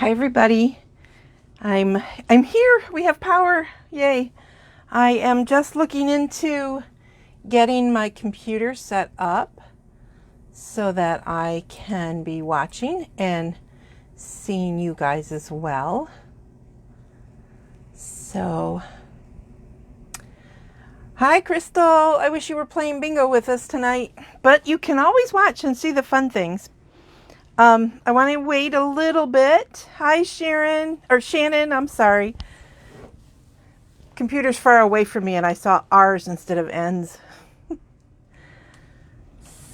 Hi everybody. I'm here. We have power. Yay. I am just looking into getting my computer set up so that I can be watching and seeing you guys as well. So, hi Crystal. I wish you were playing bingo with us tonight, but you can always watch and see the fun things. I want to wait a little bit. Hi, Shannon, I'm sorry. Computer's far away from me and I saw R's instead of N's.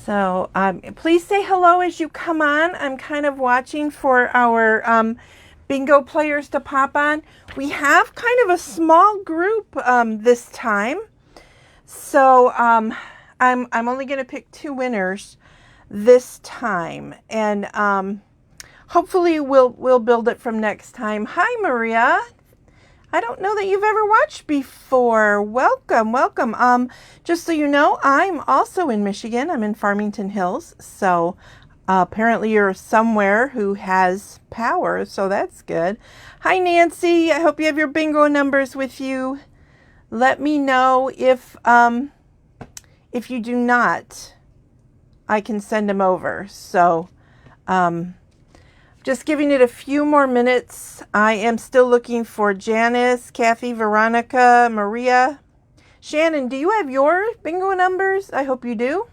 So please say hello as you come on. I'm kind of watching for our bingo players to pop on. We have kind of a small group this time. So I'm only going to pick 2 winners this time, and hopefully we'll build it from next time. Hi Maria, I don't know that you've ever watched before. Welcome. Just so you know, I'm also in Michigan. I'm in Farmington Hills, so apparently you're somewhere who has power, so that's good. Hi Nancy, I hope you have your bingo numbers with you. Let me know if you do not, I can send them over. So just giving it a few more minutes. I am still looking for Janice, Kathy, Veronica, Maria. Shannon, do you have your bingo numbers? I hope you do.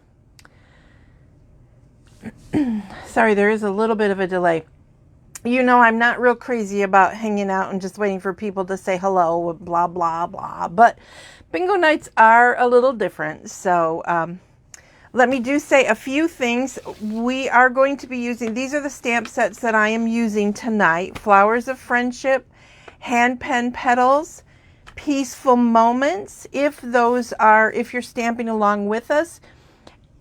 Sorry, there is a little bit of a delay. You know, I'm not real crazy about hanging out and just waiting for people to say hello, blah, blah, blah. But bingo nights are a little different. So, let me say a few things. We are going to be using, these are the stamp sets that I am using tonight. Flowers of Friendship, Hand Pen Petals, Peaceful Moments. If you're stamping along with us.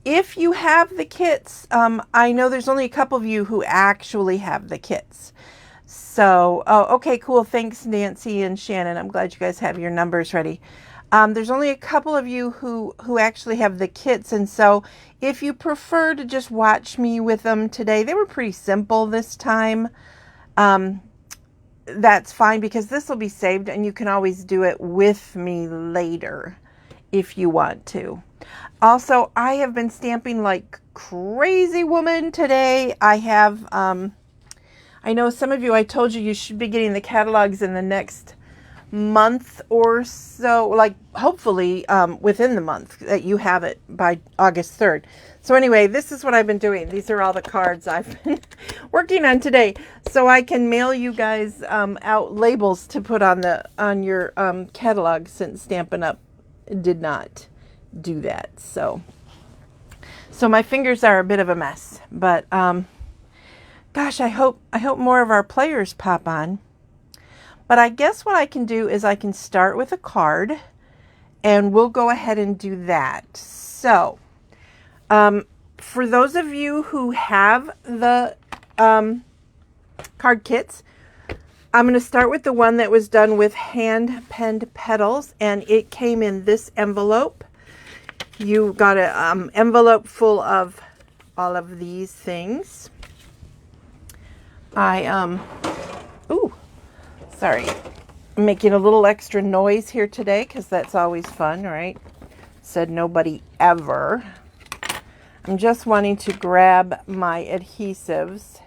If you have the kits, I know there's only a couple of you who actually have the kits. So, okay, cool. Thanks, Nancy and Shannon. I'm glad you guys have your numbers ready. There's only a couple of you who actually have the kits, and so if you prefer to just watch me with them today, they were pretty simple this time. That's fine, because this will be saved and you can always do it with me later if you want to. Also, I have been stamping like crazy woman today. I have, I know some of you, I told you should be getting the catalogs in the next month or so, like hopefully within the month that you have it by August 3rd. So anyway, this is what I've been doing. These are all the cards I've been working on today, so I can mail you guys out labels to put on your catalog, since Stampin' Up did not do that. So my fingers are a bit of a mess, but gosh, I hope more of our players pop on. But I guess what I can do is I can start with a card, and we'll go ahead and do that. So, for those of you who have the card kits, I'm going to start with the one that was done with hand-penned petals, and it came in this envelope. You got an envelope full of all of these things. Sorry, I'm making a little extra noise here today because that's always fun, right? Said nobody ever. I'm just wanting to grab my adhesives,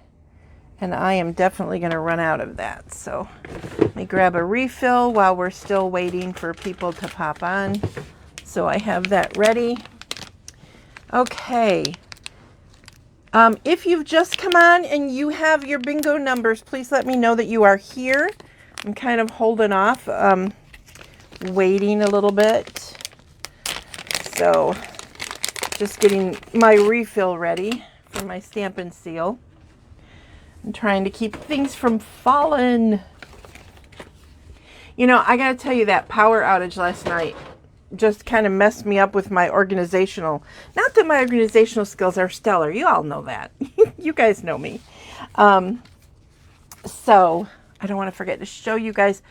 and I am definitely going to run out of that. So let me grab a refill while we're still waiting for people to pop on. So I have that ready. Okay. If you've just come on and you have your bingo numbers, please let me know that you are here. I'm kind of holding off, waiting a little bit. So just getting my refill ready for my Stampin' Seal. I'm trying to keep things from falling. You know, I gotta tell you, that power outage last night just kind of messed me up with my organizational. Not that my organizational skills are stellar. You all know that. You guys know me. So I don't want to forget to show you guys.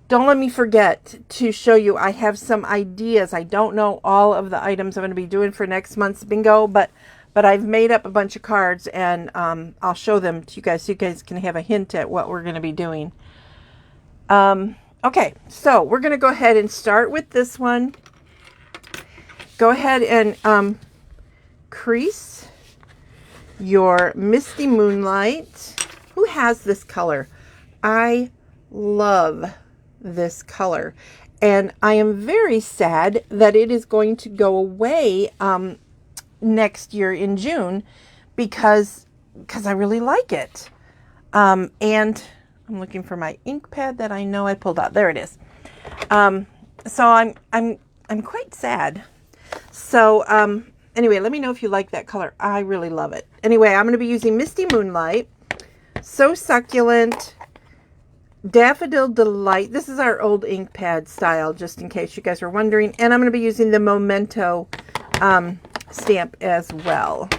Don't let me forget to show you. I have some ideas. I don't know all of the items I'm going to be doing for next month's bingo, but but I've made up a bunch of cards, and I'll show them to you guys so you guys can have a hint at what we're going to be doing. Okay, so we're going to go ahead and start with this one. Go ahead and crease your Misty Moonlight. Who has this color? I love this color, and I am very sad that it is going to go away next year in June because I really like it. And I'm looking for my ink pad that I know I pulled out. There it is. So I'm quite sad. So anyway, let me know if you like that color. I really love it. Anyway, I'm going to be using Misty Moonlight, So Succulent, Daffodil Delight. This is our old ink pad style, just in case you guys were wondering. And I'm going to be using the Memento stamp as well.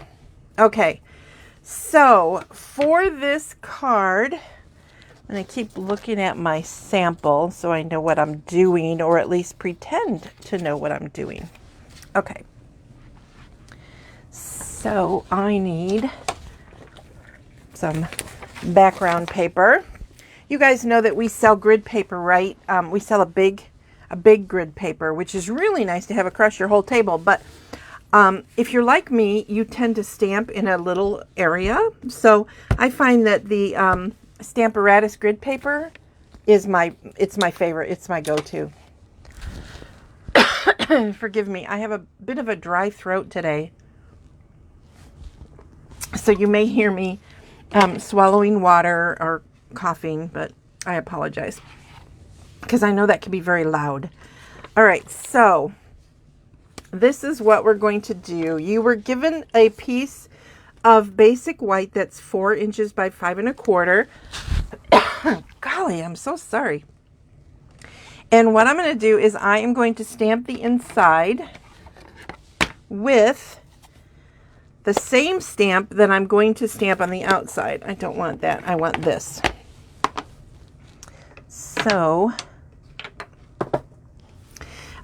Okay, so for this card, I'm going to keep looking at my sample so I know what I'm doing, or at least pretend to know what I'm doing. Okay, so I need some background paper. You guys know that we sell grid paper, right? We sell a big grid paper, which is really nice to have across your whole table. But if you're like me, you tend to stamp in a little area. So I find that the Stamparatus grid paper is my favorite. It's my go-to. Forgive me, I have a bit of a dry throat today, so you may hear me swallowing water or coughing, but I apologize because I know that can be very loud. All right, so this is what we're going to do. You were given a piece of basic white that's 4 inches by 5 1/4. Golly, I'm so sorry. And what I'm going to do is I am going to stamp the inside with the same stamp that I'm going to stamp on the outside. I don't want that. I want this. So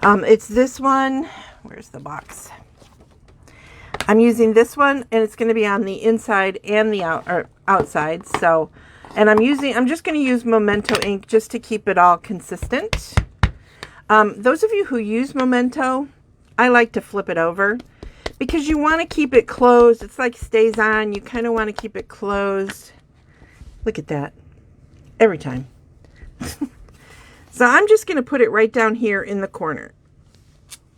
it's this one. Where's the box? I'm using this one, and it's going to be on the inside and the outside. So, and I'm just going to use Memento ink just to keep it all consistent. Those of you who use Memento, I like to flip it over because you want to keep it closed. It's like stays on. You kind of want to keep it closed. Look at that. Every time. So I'm just going to put it right down here in the corner.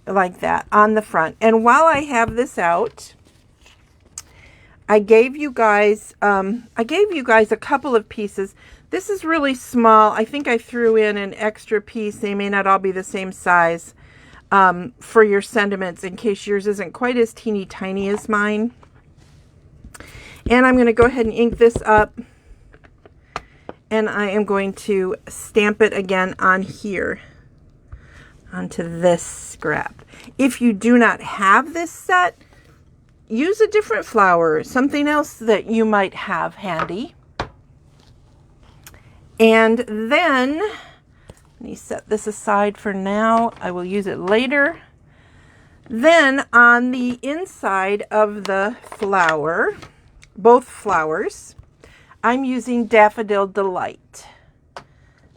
Like that on the front. And while I have this out, I gave you guys a couple of pieces. This is really small. I think I threw in an extra piece. They may not all be the same size for your sentiments in case yours isn't quite as teeny tiny as mine. And I'm going to go ahead and ink this up. And I am going to stamp it again on here, onto this scrap. If you do not have this set, use a different flower, something else that you might have handy. And then, let me set this aside for now. I will use it later. Then on the inside of the flower, both flowers, I'm using Daffodil Delight.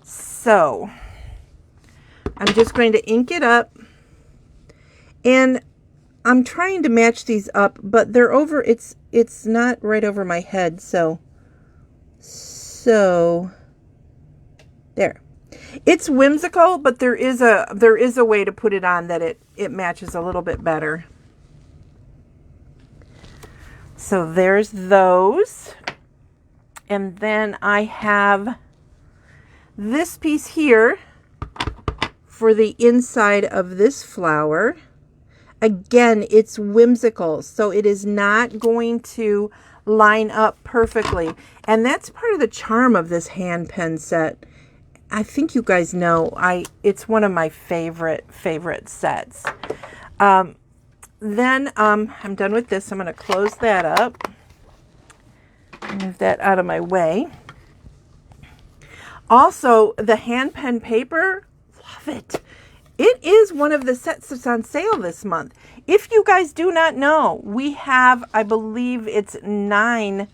So I'm just going to ink it up, and I'm trying to match these up, but they're over, it's not right over my head, so there. It's whimsical, but there is a way to put it on that it matches a little bit better. So there's those. And then I have this piece here for the inside of this flower. Again, it's whimsical, so it is not going to line up perfectly. And that's part of the charm of this hand pen set. I think you guys know it's one of my favorite sets. Then I'm done with this. I'm going to close that up. Move that out of my way. Also, the hand pen paper, love it. it is one of the sets that's on sale this month. If you guys do not know, we have, I believe it's 9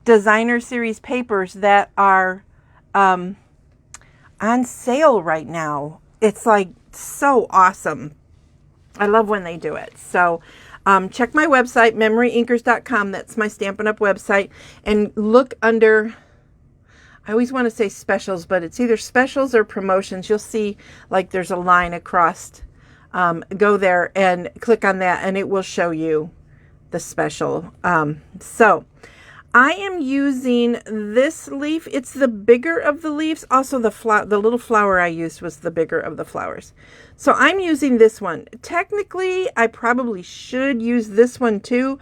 designer series papers that are on sale right now. It's like so awesome. I love when they do it. So check my website, memoryinkers.com. That's my Stampin' Up! Website. And look under, I always want to say specials, but it's either specials or promotions. You'll see like there's a line across. Go there and click on that and it will show you the special. So I am using this leaf. It's the bigger of the leaves. Also the little flower I used was the bigger of the flowers. So I'm using this one. Technically, I probably should use this one too,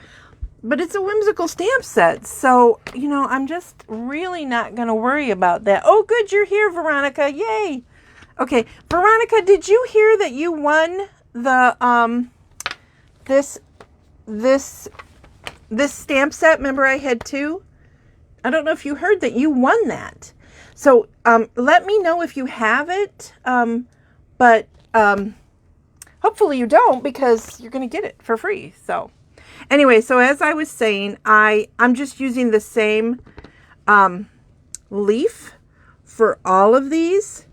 but it's a whimsical stamp set. So, you know, I'm just really not going to worry about that. Oh, good, you're here, Veronica. Yay. Okay, Veronica, did you hear that you won the this stamp set? Remember I had 2? I don't know if you heard that you won that. So let me know if you have it. But hopefully you don't, because you're going to get it for free. So anyway, so as I was saying, I'm just using the same leaf for all of these.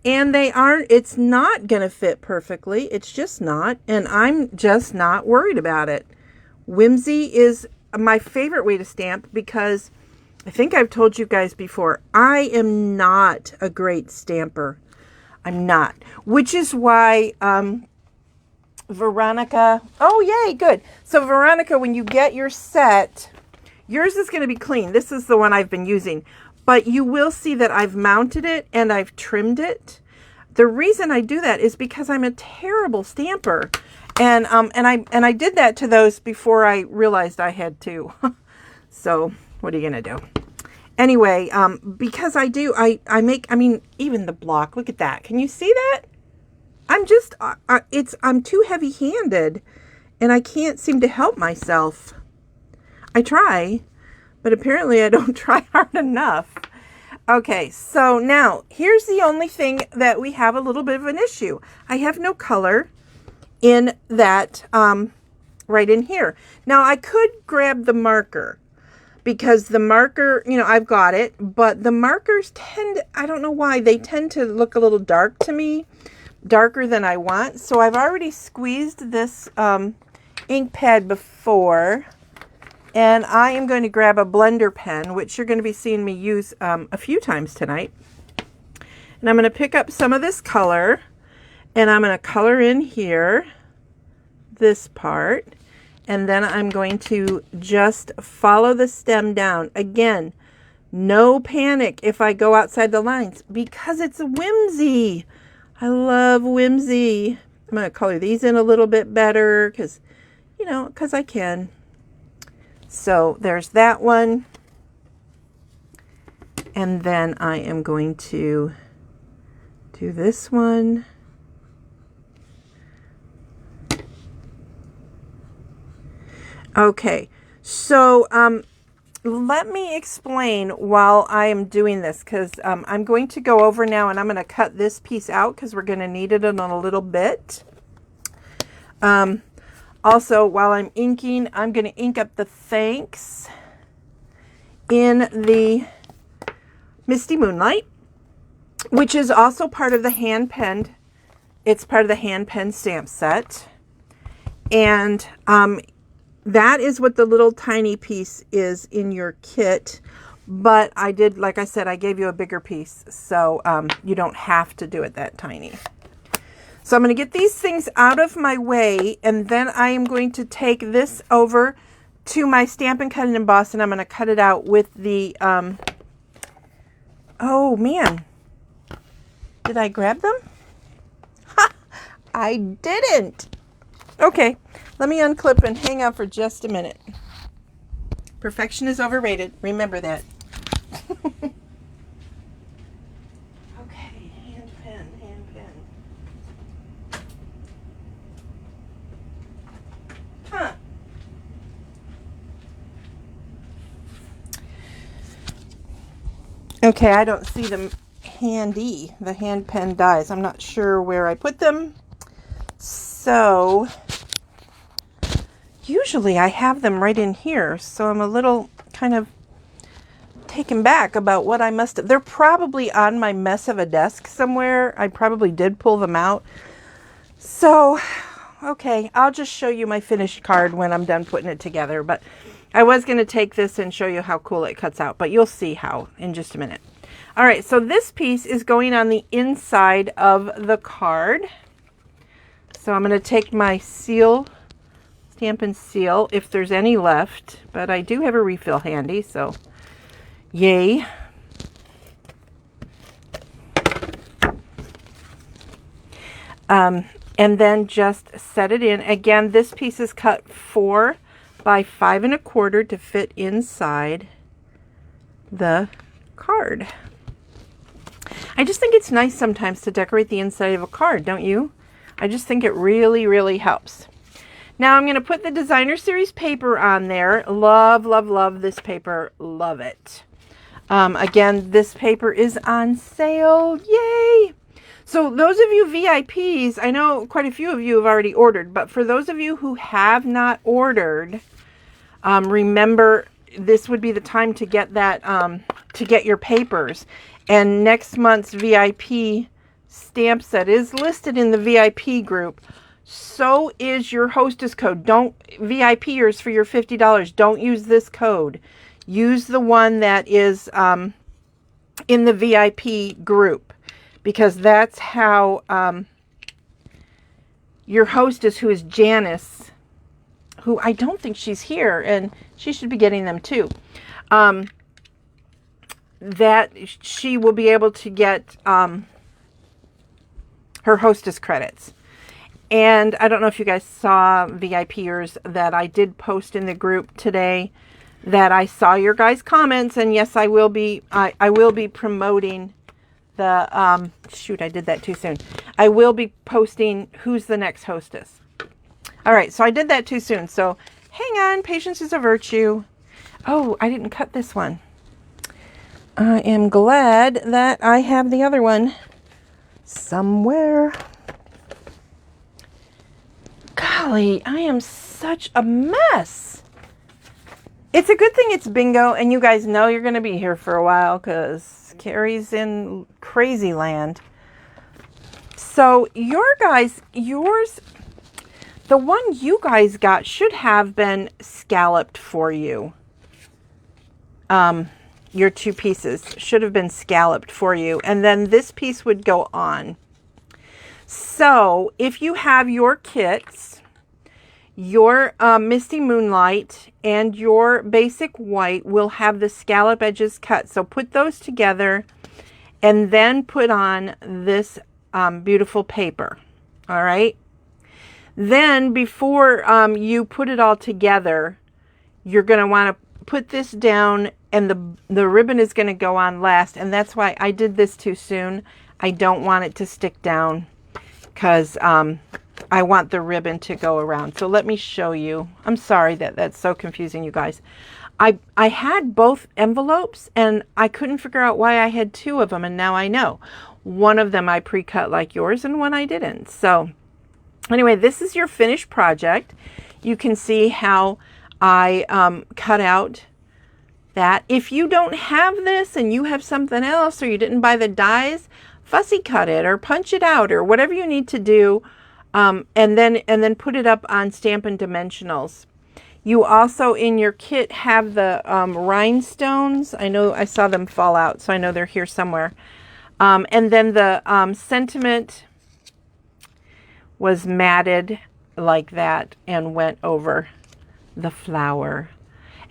And it's not going to fit perfectly. It's just not. And I'm just not worried about it. Whimsy is my favorite way to stamp because I think I've told you guys before, I am not a great stamper. I'm not. Which is why Veronica, oh yay, good. So Veronica, when you get your set, yours is going to be clean. This is the one I've been using. But you will see that I've mounted it and I've trimmed it. The reason I do that is because I'm a terrible stamper. And I did that to those before I realized I had to. So what are you going to do? Anyway, because I mean, even the block, look at that. Can you see that? I'm too heavy-handed and I can't seem to help myself. I try, but apparently I don't try hard enough. Okay, so now here's the only thing that we have a little bit of an issue. I have no color in that, right in here. Now I could grab the marker because the marker, you know, I've got it, but the markers I don't know why, they tend to look a little dark to me, darker than I want. So I've already squeezed this ink pad before. And I am going to grab a blender pen, which you're going to be seeing me use a few times tonight. And I'm going to pick up some of this color, and I'm going to color in here, this part. And then I'm going to just follow the stem down. Again, no panic if I go outside the lines, because it's a whimsy. I love whimsy. I'm going to color these in a little bit better because, you know, because I can. So there's that one. And then I am going to do this one. Okay, so let me explain while I am doing this, because I'm going to go over now and I'm going to cut this piece out because we're going to need it in a little bit. Also, while I'm inking, I'm going to ink up the thanks in the Misty Moonlight, which is also part of the hand-penned. It's part of the hand-penned stamp set. And that is what the little tiny piece is in your kit. But I did, like I said, I gave you a bigger piece. So you don't have to do it that tiny. So I'm going to get these things out of my way, and then I am going to take this over to my Stampin' Cut and Emboss, and I'm going to cut it out with the, oh man, did I grab them? Ha! I didn't. Okay, let me unclip and hang out for just a minute. Perfection is overrated. Remember that. Huh. Okay, I don't see them handy, the hand pen dies. I'm not sure where I put them. So usually I have them right in here. So I'm a little kind of taken back about what I must have. They're probably on my mess of a desk somewhere. I probably did pull them out. So, okay, I'll just show you my finished card when I'm done putting it together. But I was going to take this and show you how cool it cuts out, but you'll see how in just a minute. All right, so this piece is going on the inside of the card. So I'm going to take my seal, Stampin' Seal, if there's any left, but I do have a refill handy, so yay. And then just set it in. Again, this piece is cut 4 by 5 1/4 to fit inside the card. I just think it's nice sometimes to decorate the inside of a card, don't you? I just think it really, really helps. Now I'm going to put the Designer Series paper on there. Love, love, love this paper. Love it. Again, this paper is on sale. Yay! So those of you VIPs, I know quite a few of you have already ordered, but for those of you who have not ordered, remember this would be the time to get that, to get your papers. And next month's VIP stamp set is listed in the VIP group. So is your hostess code. Don't, VIPers, for your $50, don't use this code. Use the one that is in the VIP group, because that's how your hostess, who is Janice, who I don't think she's here, and she should be getting them too, that she will be able to get her hostess credits. And I don't know if you guys saw, VIPers, that I did post in the group today, that I saw your guys' comments, and yes, I will be promoting the shoot, I did that too soon. I will be posting who's the next hostess. All right, so I did that too soon, so hang on, patience is a virtue. Oh, I didn't cut this one. I am glad that I have the other one somewhere. Golly, I am such a mess. It's a good thing it's bingo, and you guys know you're going to be here for a while because Carrie's in crazy land. So yours, the one you guys got should have been scalloped for you. Your 2 pieces should have been scalloped for you, and then this piece would go on. So if you have your kits, your Misty Moonlight and your Basic White will have the scallop edges cut. So put those together and then put on this beautiful paper. All right. Then before you put it all together, you're going to want to put this down, and the ribbon is going to go on last. And that's why I did this too soon. I don't want it to stick down because I want the ribbon to go around. So let me show you. I'm sorry that that's so confusing, you guys. I had both envelopes and I couldn't figure out why I had 2 of them, and now I know. One of them I pre-cut like yours and one I didn't. So anyway, this is your finished project. You can see how I cut out that. If you don't have this and you have something else, or you didn't buy the dies, fussy cut it or punch it out or whatever you need to do, and then put it up on Stampin' Dimensionals. You also in your kit have the rhinestones. I know I saw them fall out, so I know they're here somewhere. And then the sentiment was matted like that and went over the flower.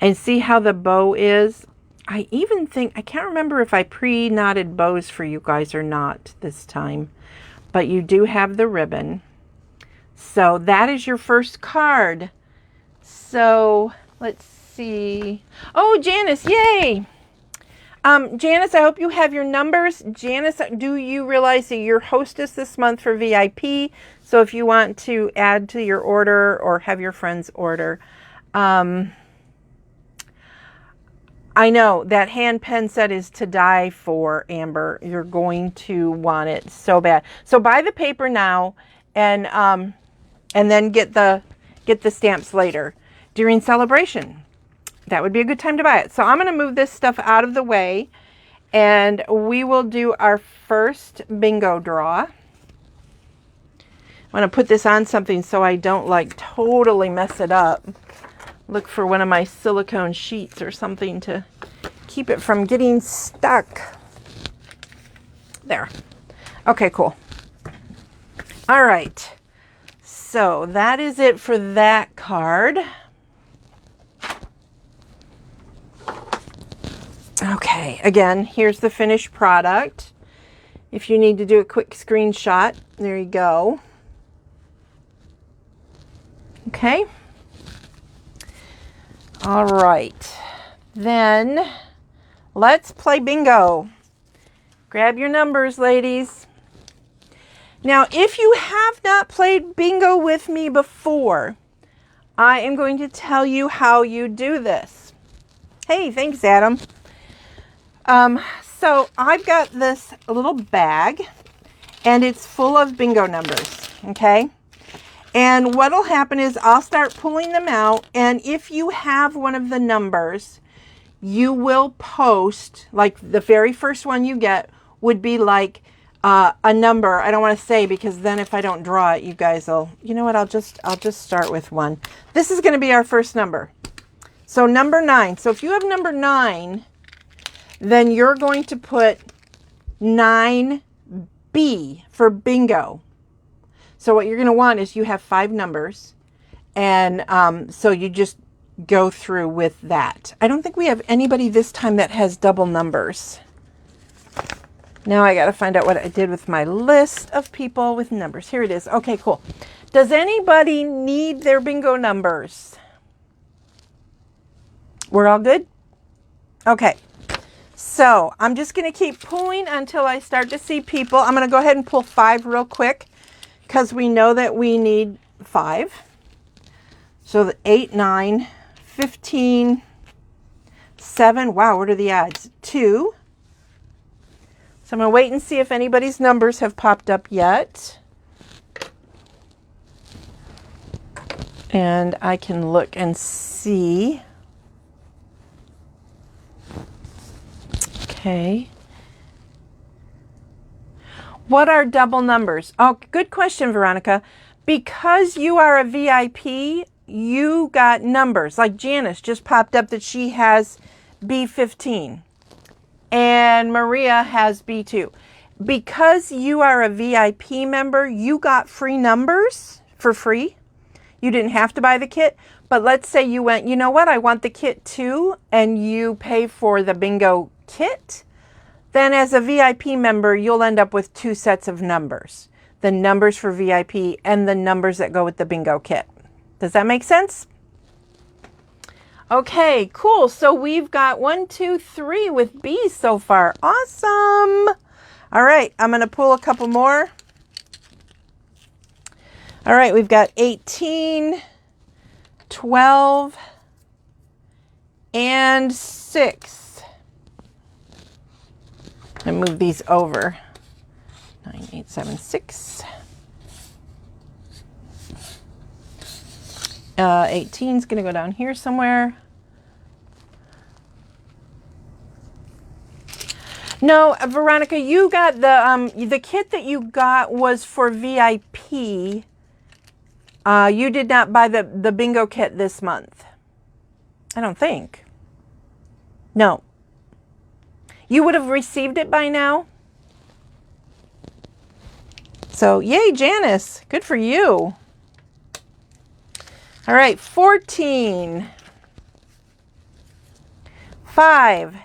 And see how the bow is? I even think, I can't remember if I pre-knotted bows for you guys or not this time, but you do have the ribbon. So that is your first card. So let's see. Oh, Janice, yay! Janice, I hope you have your numbers. Janice, do you realize that you're hostess this month for VIP? So if you want to add to your order or have your friends order, I know that hand pen set is to die for, Amber. You're going to want it so bad. So buy the paper now, and then get the stamps later during celebration. That would be a good time to buy it. So I'm going to move this stuff out of the way, and we will do our first bingo draw. I'm going to put this on something so I don't like totally mess it up. Look for one of my silicone sheets or something to keep it from getting stuck. There. Okay, cool. All right. So that is it for that card. Okay, again, here's the finished product. If you need to do a quick screenshot, there you go. Okay. All right. Then let's play bingo. Grab your numbers, ladies. Now, if you have not played bingo with me before, I am going to tell you how you do this. Hey, thanks, Adam. So I've got this little bag, and it's full of bingo numbers, okay? And what'll happen is I'll start pulling them out, and if you have one of the numbers, you will post, like the very first one you get would be like a number. I don't want to say, because then if I don't draw it, you guys will, you know what, I'll just start with one. This is going to be our first number. So number 9. So if you have number 9, then you're going to put 9B for bingo. So what you're going to want is you have 5 numbers, and so you just go through with that. I don't think we have anybody this time that has double numbers. Now I got to find out what I did with my list of people with numbers. Here it is. Okay, cool. Does anybody need their bingo numbers? We're all good? Okay. So I'm just going to keep pulling until I start to see people. I'm going to go ahead and pull 5 real quick, because we know that we need 5. So the 8, 9, 15, 7. Wow, what are the odds? 2. So I'm going to wait and see if anybody's numbers have popped up yet. And I can look and see. Okay. What are double numbers? Oh, good question, Veronica. Because you are a VIP, you got numbers. Like Janice just popped up that she has B15. And Maria has B2. Because you are a VIP member, you got free numbers for free. You didn't have to buy the kit. But let's say you went, you know what, I want the kit too, and you pay for the bingo kit. Then as a VIP member, you'll end up with 2 sets of numbers. The numbers for VIP and the numbers that go with the bingo kit. Does that make sense? Okay, cool. So we've got 1, 2, 3 with B so far. Awesome. All right, I'm going to pull a couple more. All right, we've got 18, 12, and 6. I move these over. 9, 8, 7, 6. 18 is going to go down here somewhere. No, Veronica, you got the kit that you got was for VIP. You did not buy the bingo kit this month. I don't think. No. You would have received it by now. So, yay, Janice. Good for you. All right, 14. 5.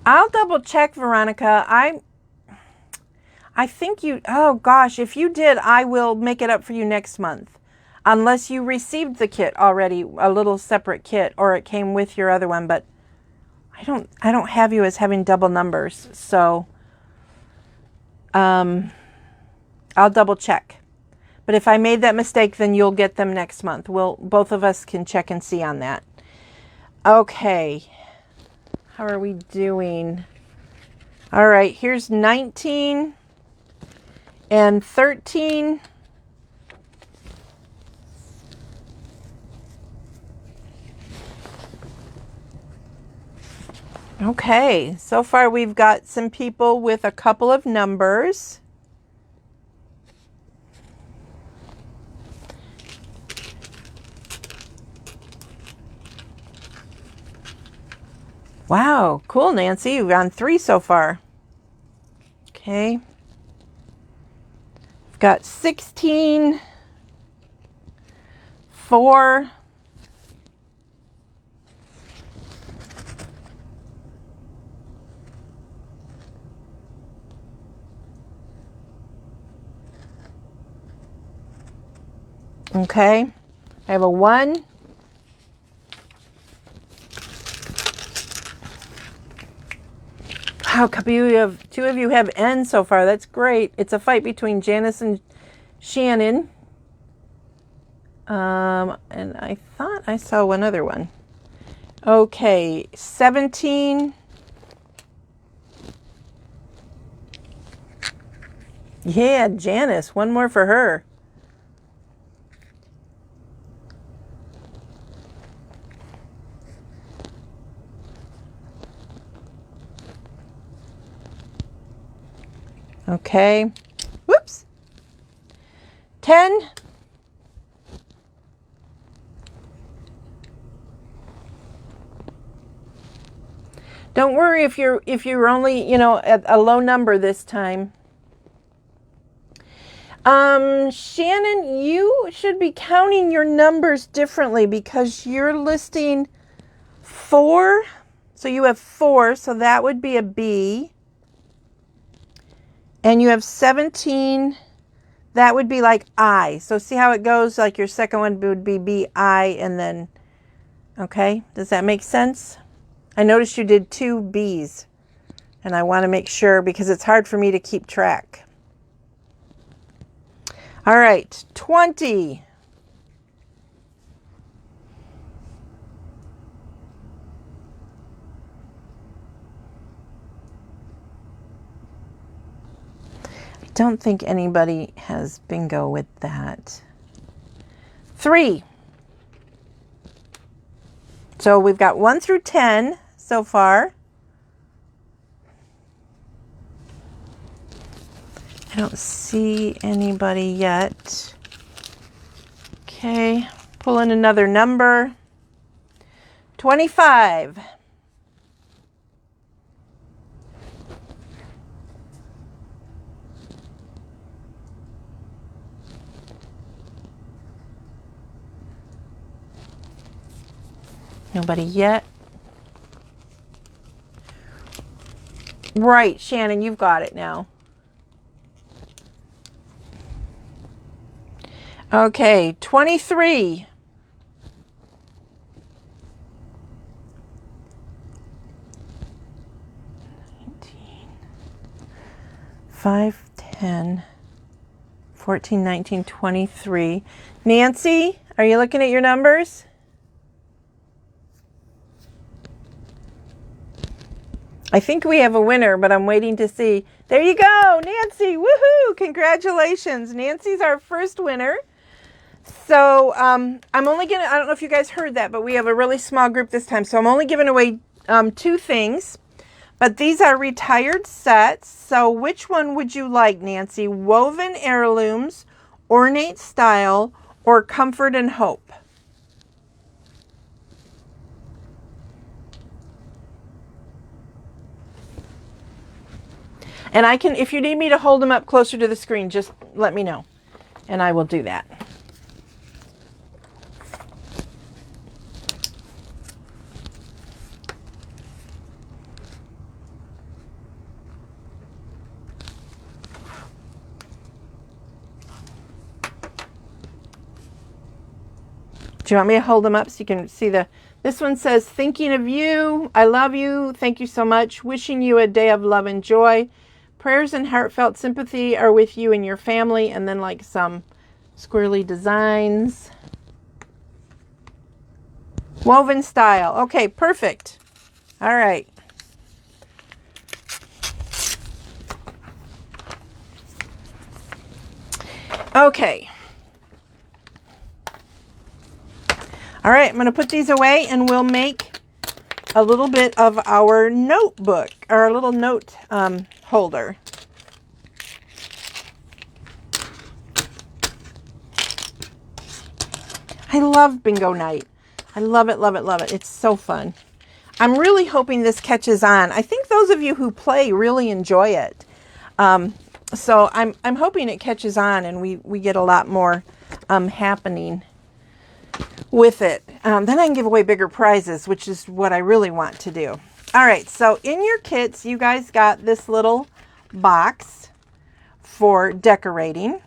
I'll double check, Veronica. I think you, oh gosh, if you did, I will make it up for you next month. Unless you received the kit already, a little separate kit, or it came with your other one, but I don't have you as having double numbers, so I'll double check. But if I made that mistake, then you'll get them next month. Both of us can check and see on that. Okay. How are we doing? All right, here's 19 and 13. Okay, so far we've got some people with a couple of numbers. Wow, cool, Nancy. You've gone 3 so far. Okay. We've got 16, 4, okay. I have a 1. Wow, two of you have N so far. That's great. It's a fight between Janice and Shannon. And I thought I saw one other one. Okay, 17. Yeah, Janice. One more for her. Okay. Whoops. 10. Don't worry if you're only, at a low number this time. Shannon, you should be counting your numbers differently because you're listing 4. So you have 4, so that would be a B. And you have 17, that would be like I. So see how it goes? Like your second one would be B-I and then, okay? Does that make sense? I noticed you did 2 B's. And I want to make sure because it's hard for me to keep track. All right, 20. Don't think anybody has bingo with that. 3. So we've got 1 through 10 so far. I don't see anybody yet. Okay, pull in another number. 25. Nobody yet. Right, Shannon, you've got it now. Okay, 23. Five, 10, 14, 19, 23. Nancy, are you looking at your numbers? I think we have a winner, but I'm waiting to see. There you go, Nancy. Woohoo! Congratulations. Nancy's our first winner. So I'm only going to, I don't know if you guys heard that, but we have a really small group this time. So I'm only giving away 2 things. But these are retired sets. So which one would you like, Nancy? Woven Heirlooms, Ornate Style, or Comfort and Hope? And I can, if you need me to hold them up closer to the screen, just let me know. And I will do that. Do you want me to hold them up so you can see this one says, thinking of you, I love you, thank you so much, wishing you a day of love and joy. Prayers and heartfelt sympathy are with you and your family, and then like some Squirrely designs. Woven style. Okay, perfect. All right. Okay. All right, I'm going to put these away and we'll make a little bit of our notebook, our little note holder. I love bingo night. I love it, love it, love it. It's so fun. I'm really hoping this catches on. I think those of you who play really enjoy it. So I'm hoping it catches on and we get a lot more happening with it. Then I can give away bigger prizes, which is what I really want to do. All right, so in your kits, you guys got this little box for decorating.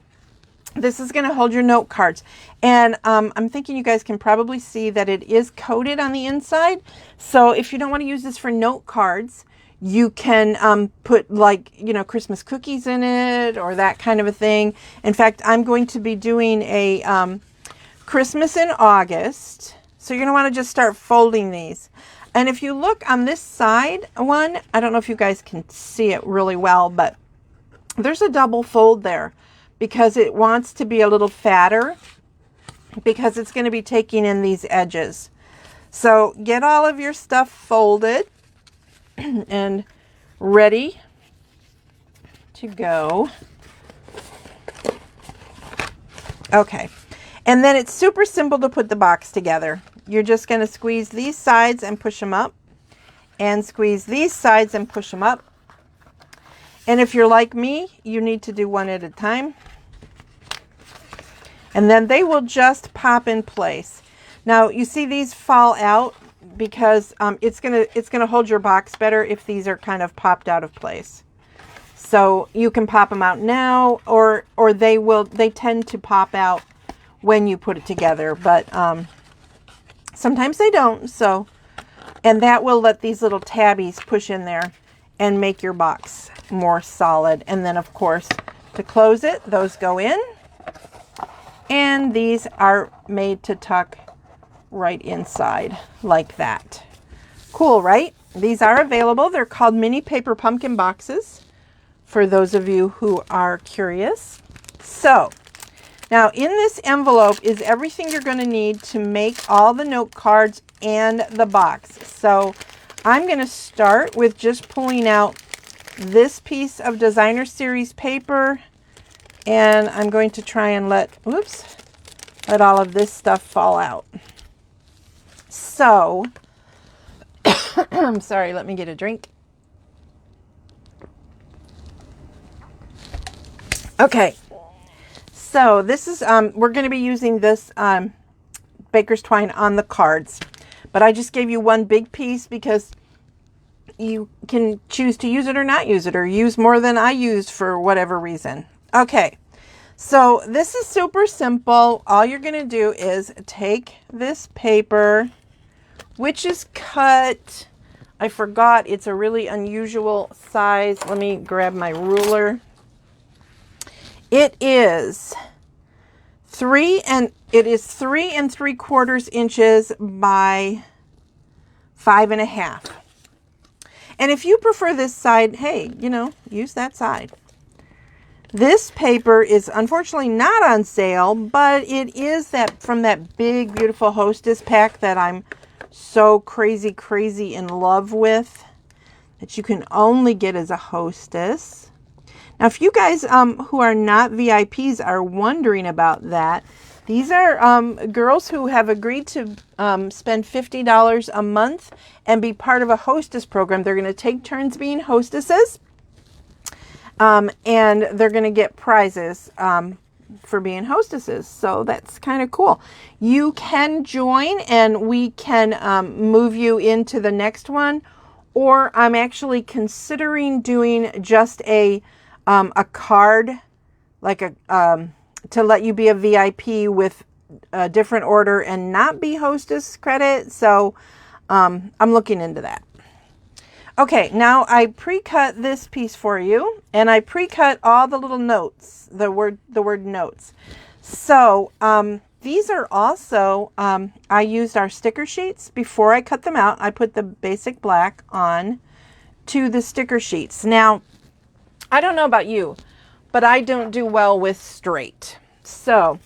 This is going to hold your note cards. And I'm thinking you guys can probably see that it is coated on the inside. So if you don't want to use this for note cards, you can put like, you know, Christmas cookies in it or that kind of a thing. In fact, I'm going to be doing a Christmas in August. So you're going to want to just start folding these. And if you look on this side one, I don't know if you guys can see it really well, but there's a double fold there because it wants to be a little fatter because it's going to be taking in these edges. So get all of your stuff folded and ready to go. Okay. And then it's super simple to put the box together. You're just going to squeeze these sides and push them up, and squeeze these sides and push them up. And if you're like me, you need to do one at a time. And then they will just pop in place. Now, you see these fall out because it's gonna hold your box better if these are kind of popped out of place. So you can pop them out now, or they tend to pop out when you put it together, but sometimes they don't. So, and that will let these little tabbies push in there and make your box more solid. And then of course, to close it, those go in, and these are made to tuck right inside like that. Cool, right? These are available. They're called mini paper pumpkin boxes for those of you who are curious. So now in this envelope is everything you're going to need to make all the note cards and the box. So I'm going to start with just pulling out this piece of designer series paper, and I'm going to try and let all of this stuff fall out. So I'm sorry, let me get a drink. Okay. So this is, we're going to be using this baker's twine on the cards, but I just gave you one big piece because you can choose to use it or not use it, or use more than I used for whatever reason. Okay, so this is super simple. All you're going to do is take this paper, which is cut, I forgot, it's a really unusual size. Let me grab my ruler. It is 3 3/4 inches by 5.5. And if you prefer this side, hey, you know, use that side. This paper is unfortunately not on sale, but it is that from that big, beautiful Hostess pack that I'm so crazy in love with, that you can only get as a Hostess. Now, if you guys who are not VIPs are wondering about that, these are girls who have agreed to spend $50 a month and be part of a Hostess program. They're going to take turns being hostesses, and they're going to get prizes for being hostesses. So that's kind of cool. You can join and we can move you into the next one, or I'm actually considering doing just a card, like to let you be a VIP with a different order and not be hostess credit. So I'm looking into that. Okay, now I pre-cut this piece for you, and I pre-cut all the little notes, the word notes. So these are also, I used our sticker sheets. Before I cut them out, I put the basic black on to the sticker sheets. Now, I don't know about you, but I don't do well with straight. So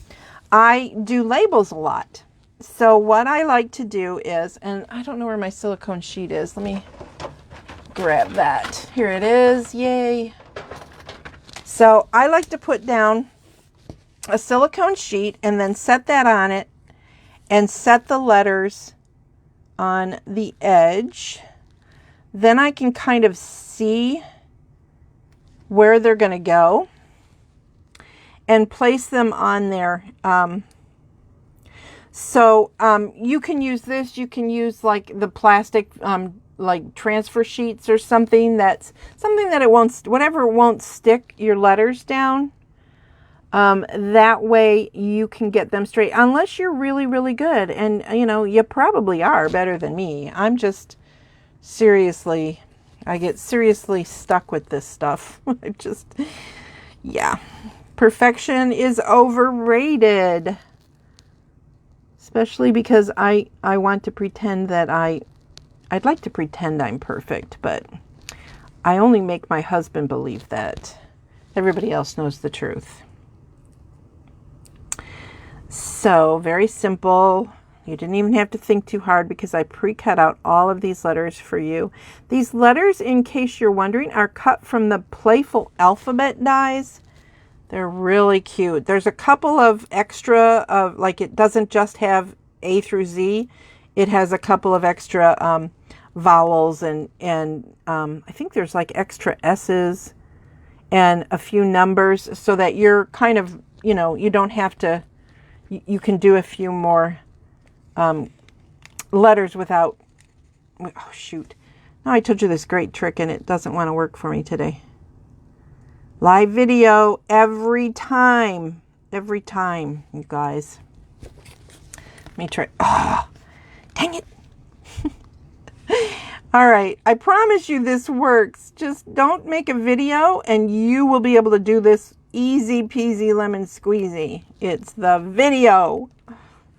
I do labels a lot. So what I like to do is, and I don't know where my silicone sheet is. Let me grab that. Here it is. Yay. So I like to put down a silicone sheet and then set that on it and set the letters on the edge. Then I can kind of see where they're going to go and place them on there. You can use this. You can use like the plastic like transfer sheets or something that it won't, whatever won't stick your letters down. That way you can get them straight, unless you're really, really good. And, you know, you probably are better than me. I'm just I get seriously stuck with this stuff. Yeah. Perfection is overrated. Especially because I want to pretend that I'd like to pretend I'm perfect, but I only make my husband believe that. Everybody else knows the truth. So, very simple. You didn't even have to think too hard because I pre-cut out all of these letters for you. These letters, in case you're wondering, are cut from the Playful Alphabet dies. They're really cute. There's a couple of extra, like it doesn't just have A through Z. It has a couple of extra vowels and I think there's like extra S's and a few numbers so that you're kind of, you know, you don't have to, you can do a few more letters without, oh shoot. Now I told you this great trick and it doesn't want to work for me today. Live video every time, you guys. Let me try. Oh, dang it. All right, I promise you this works. Just don't make a video and you will be able to do this easy peasy lemon squeezy. It's the video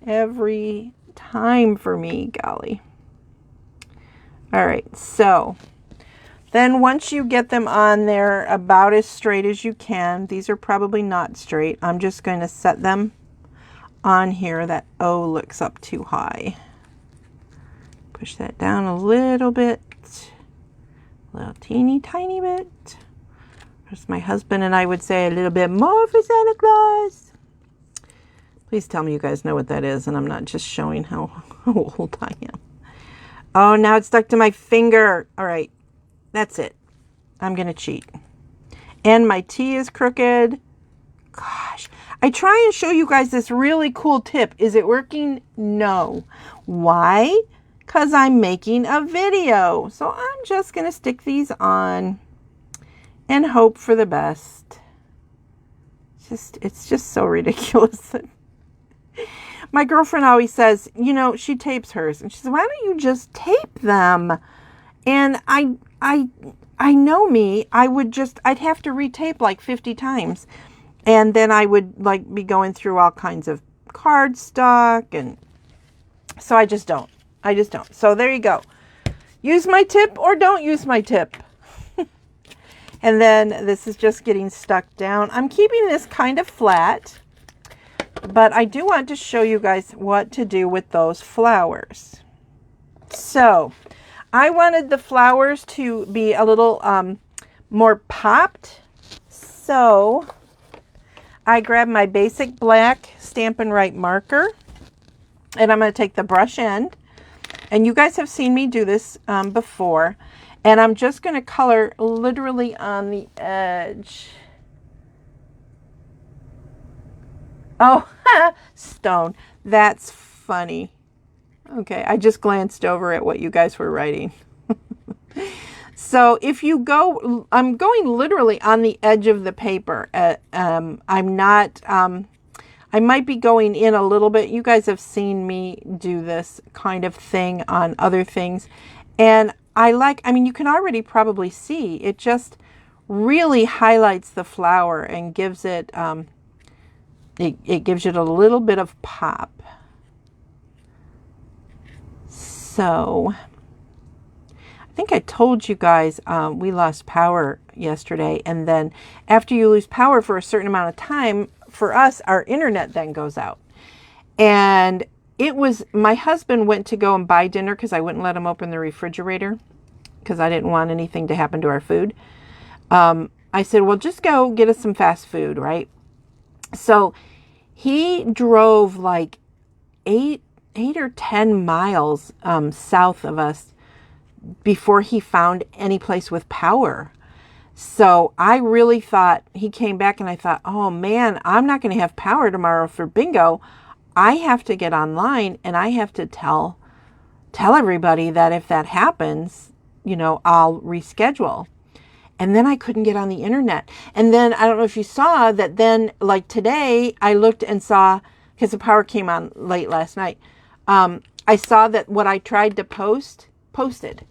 every time for me, golly. All right, so then once you get them on there about as straight as you can, these are probably not straight. I'm just going to set them on here. That O looks up too high. Push that down a little bit, a little teeny tiny bit. As my husband and I would say, a little bit more for Santa Claus. Please tell me you guys know what that is and I'm not just showing how old I am. Oh, now it's stuck to my finger. All right. That's it. I'm going to cheat. And my T is crooked. Gosh. I try and show you guys this really cool tip. Is it working? No. Why? Because I'm making a video. So I'm just going to stick these on and hope for the best. It's just so ridiculous. My girlfriend always says, you know, she tapes hers. And she says, why don't you just tape them? And I know me, I'd have to retape like 50 times. And then I would like be going through all kinds of cardstock. And so I just don't. So there you go. Use my tip or don't use my tip. And then this is just getting stuck down. I'm keeping this kind of flat. But I do want to show you guys what to do with those flowers. So I wanted the flowers to be a little more popped. So I grabbed my basic black Stampin' Right marker. And I'm going to take the brush end. And you guys have seen me do this before. And I'm just going to color literally on the edge. Oh, stone. That's funny. Okay, I just glanced over at what you guys were writing. So if you go, I'm going literally on the edge of the paper. I'm not, I might be going in a little bit. You guys have seen me do this kind of thing on other things. And I mean, you can already probably see, it just really highlights the flower and gives it, it gives it a little bit of pop. So I think I told you guys we lost power yesterday, and then after you lose power for a certain amount of time, for us, our internet then goes out. And it was, my husband went to go and buy dinner because I wouldn't let him open the refrigerator because I didn't want anything to happen to our food. I said, well, just go get us some fast food, right? So he drove like 8 or 10 miles south of us before he found any place with power. So I really thought, he came back and I thought, oh man, I'm not going to have power tomorrow for bingo. I have to get online and I have to tell everybody that if that happens, you know, I'll reschedule. And then I couldn't get on the internet. And then I don't know if you saw that then, like today, I looked and saw, because the power came on late last night, I saw that what I tried to posted,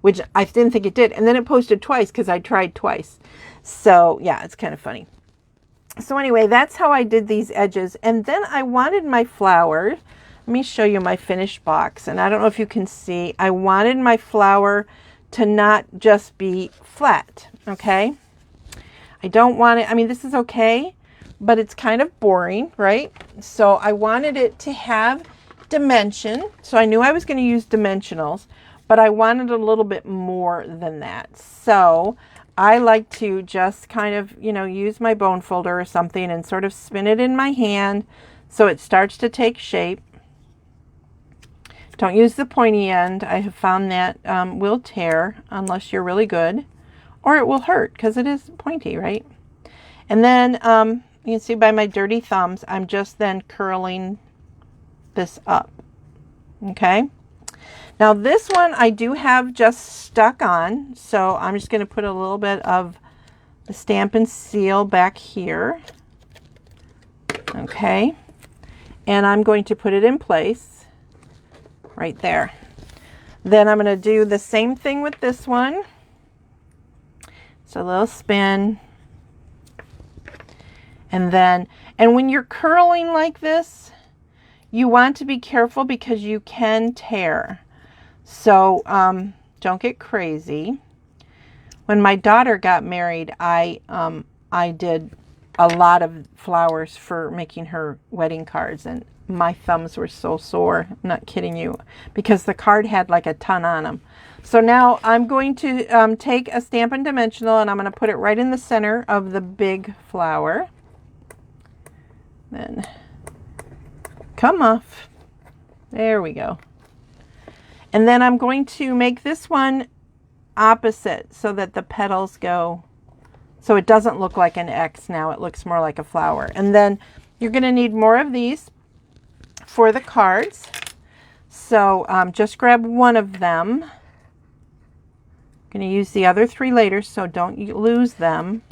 which I didn't think it did. And then it posted twice because I tried twice. So yeah, it's kind of funny. So anyway, that's how I did these edges. And then I wanted my flower. Let me show you my finished box. And I don't know if you can see, I wanted my flower to not just be flat, okay? I don't want it, I mean, this is okay, but it's kind of boring, right? So I wanted it to have dimension. So I knew I was going to use dimensionals, but I wanted a little bit more than that. So I like to just kind of, you know, use my bone folder or something and sort of spin it in my hand so it starts to take shape. Don't use the pointy end. I have found that will tear unless you're really good, or it will hurt because it is pointy, right? And then you can see by my dirty thumbs, I'm just then curling this up. Okay. Now this one I do have just stuck on, so I'm just going to put a little bit of the Stampin' Seal back here. Okay. And I'm going to put it in place. Right there. Then I'm going to do the same thing with this one. So a little spin. And when you're curling like this, you want to be careful because you can tear. So don't get crazy. When my daughter got married, I did a lot of flowers for making her wedding cards, and my thumbs were so sore, I'm not kidding you, because the card had like a ton on them. So now I'm going to take a Stampin' Dimensional and I'm going to put it right in the center of the big flower. Then come off. There we go. And then I'm going to make this one opposite so that the petals go, so it doesn't look like an X now, it looks more like a flower. And then you're going to need more of these for the cards. So just grab one of them. I'm going to use the other 3 later, so don't lose them.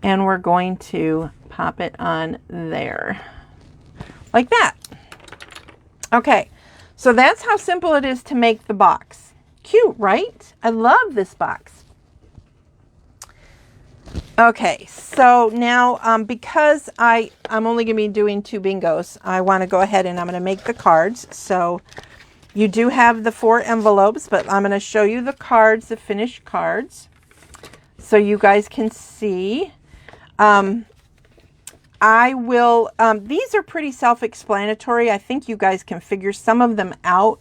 And we're going to pop it on there. Like that. Okay, so that's how simple it is to make the box. Cute, right? I love this box. Okay, so now because I'm only going to be doing 2 bingos, I want to go ahead and I'm going to make the cards. So you do have the 4 envelopes, but I'm going to show you the cards, the finished cards, so you guys can see. I will, these are pretty self-explanatory. I think you guys can figure some of them out.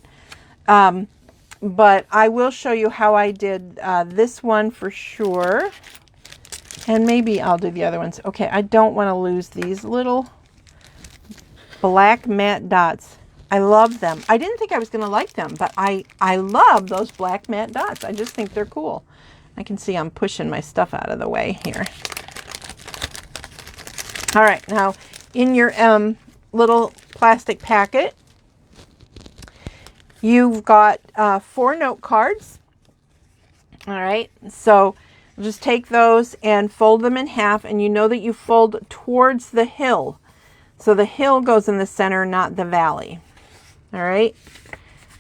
But I will show you how I did this one for sure. And maybe I'll do the other ones. Okay, I don't want to lose these little black matte dots. I love them. I didn't think I was going to like them, but I love those black matte dots. I just think they're cool. I can see I'm pushing my stuff out of the way here. All right, now in your little plastic packet, you've got 4 note cards. All right, so just take those and fold them in half, and you know that you fold towards the hill. So the hill goes in the center, not the valley. All right.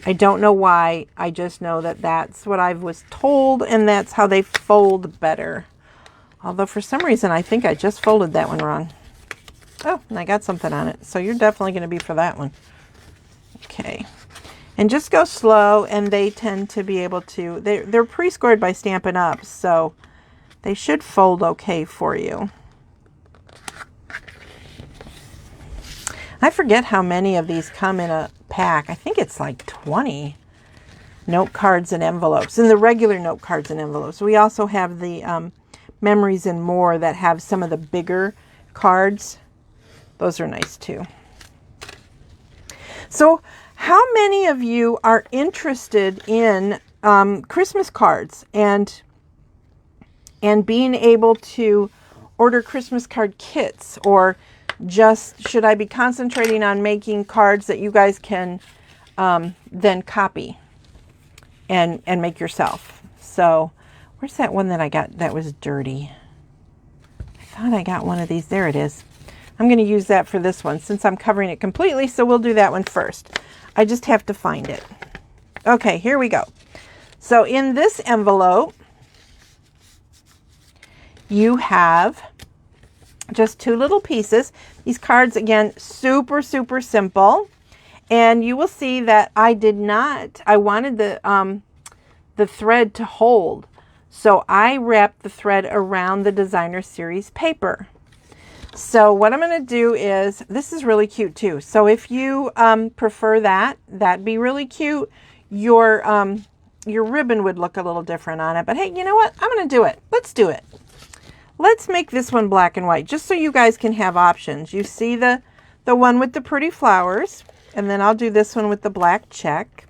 I don't know why. I just know that that's what I was told, and that's how they fold better. Although for some reason, I think I just folded that one wrong. Oh, and I got something on it. So you're definitely going to be for that one. Okay. And just go slow, and they tend to be able to, they're pre-scored by Stampin' Up, so they should fold okay for you. I forget how many of these come in a pack. I think it's like 20 note cards and envelopes, and the regular note cards and envelopes. We also have the Memories and More that have some of the bigger cards. Those are nice too. So how many of you are interested in Christmas cards and being able to order Christmas card kits, or just should I be concentrating on making cards that you guys can then copy and make yourself? So where's that one that I got that was dirty? I thought I got one of these. There it is. I'm going to use that for this one since I'm covering it completely, so we'll do that one first. I just have to find it. Okay, here we go. So in this envelope, you have just 2 little pieces. These cards, again, super, super simple. And you will see that I wanted the thread to hold. So I wrapped the thread around the Designer Series paper. So what I'm going to do is, this is really cute too. So if you prefer that'd be really cute. Your ribbon would look a little different on it. But hey, you know what? I'm going to do it. Let's do it. Let's make this one black and white, just so you guys can have options. You see the one with the pretty flowers, and then I'll do this one with the black check.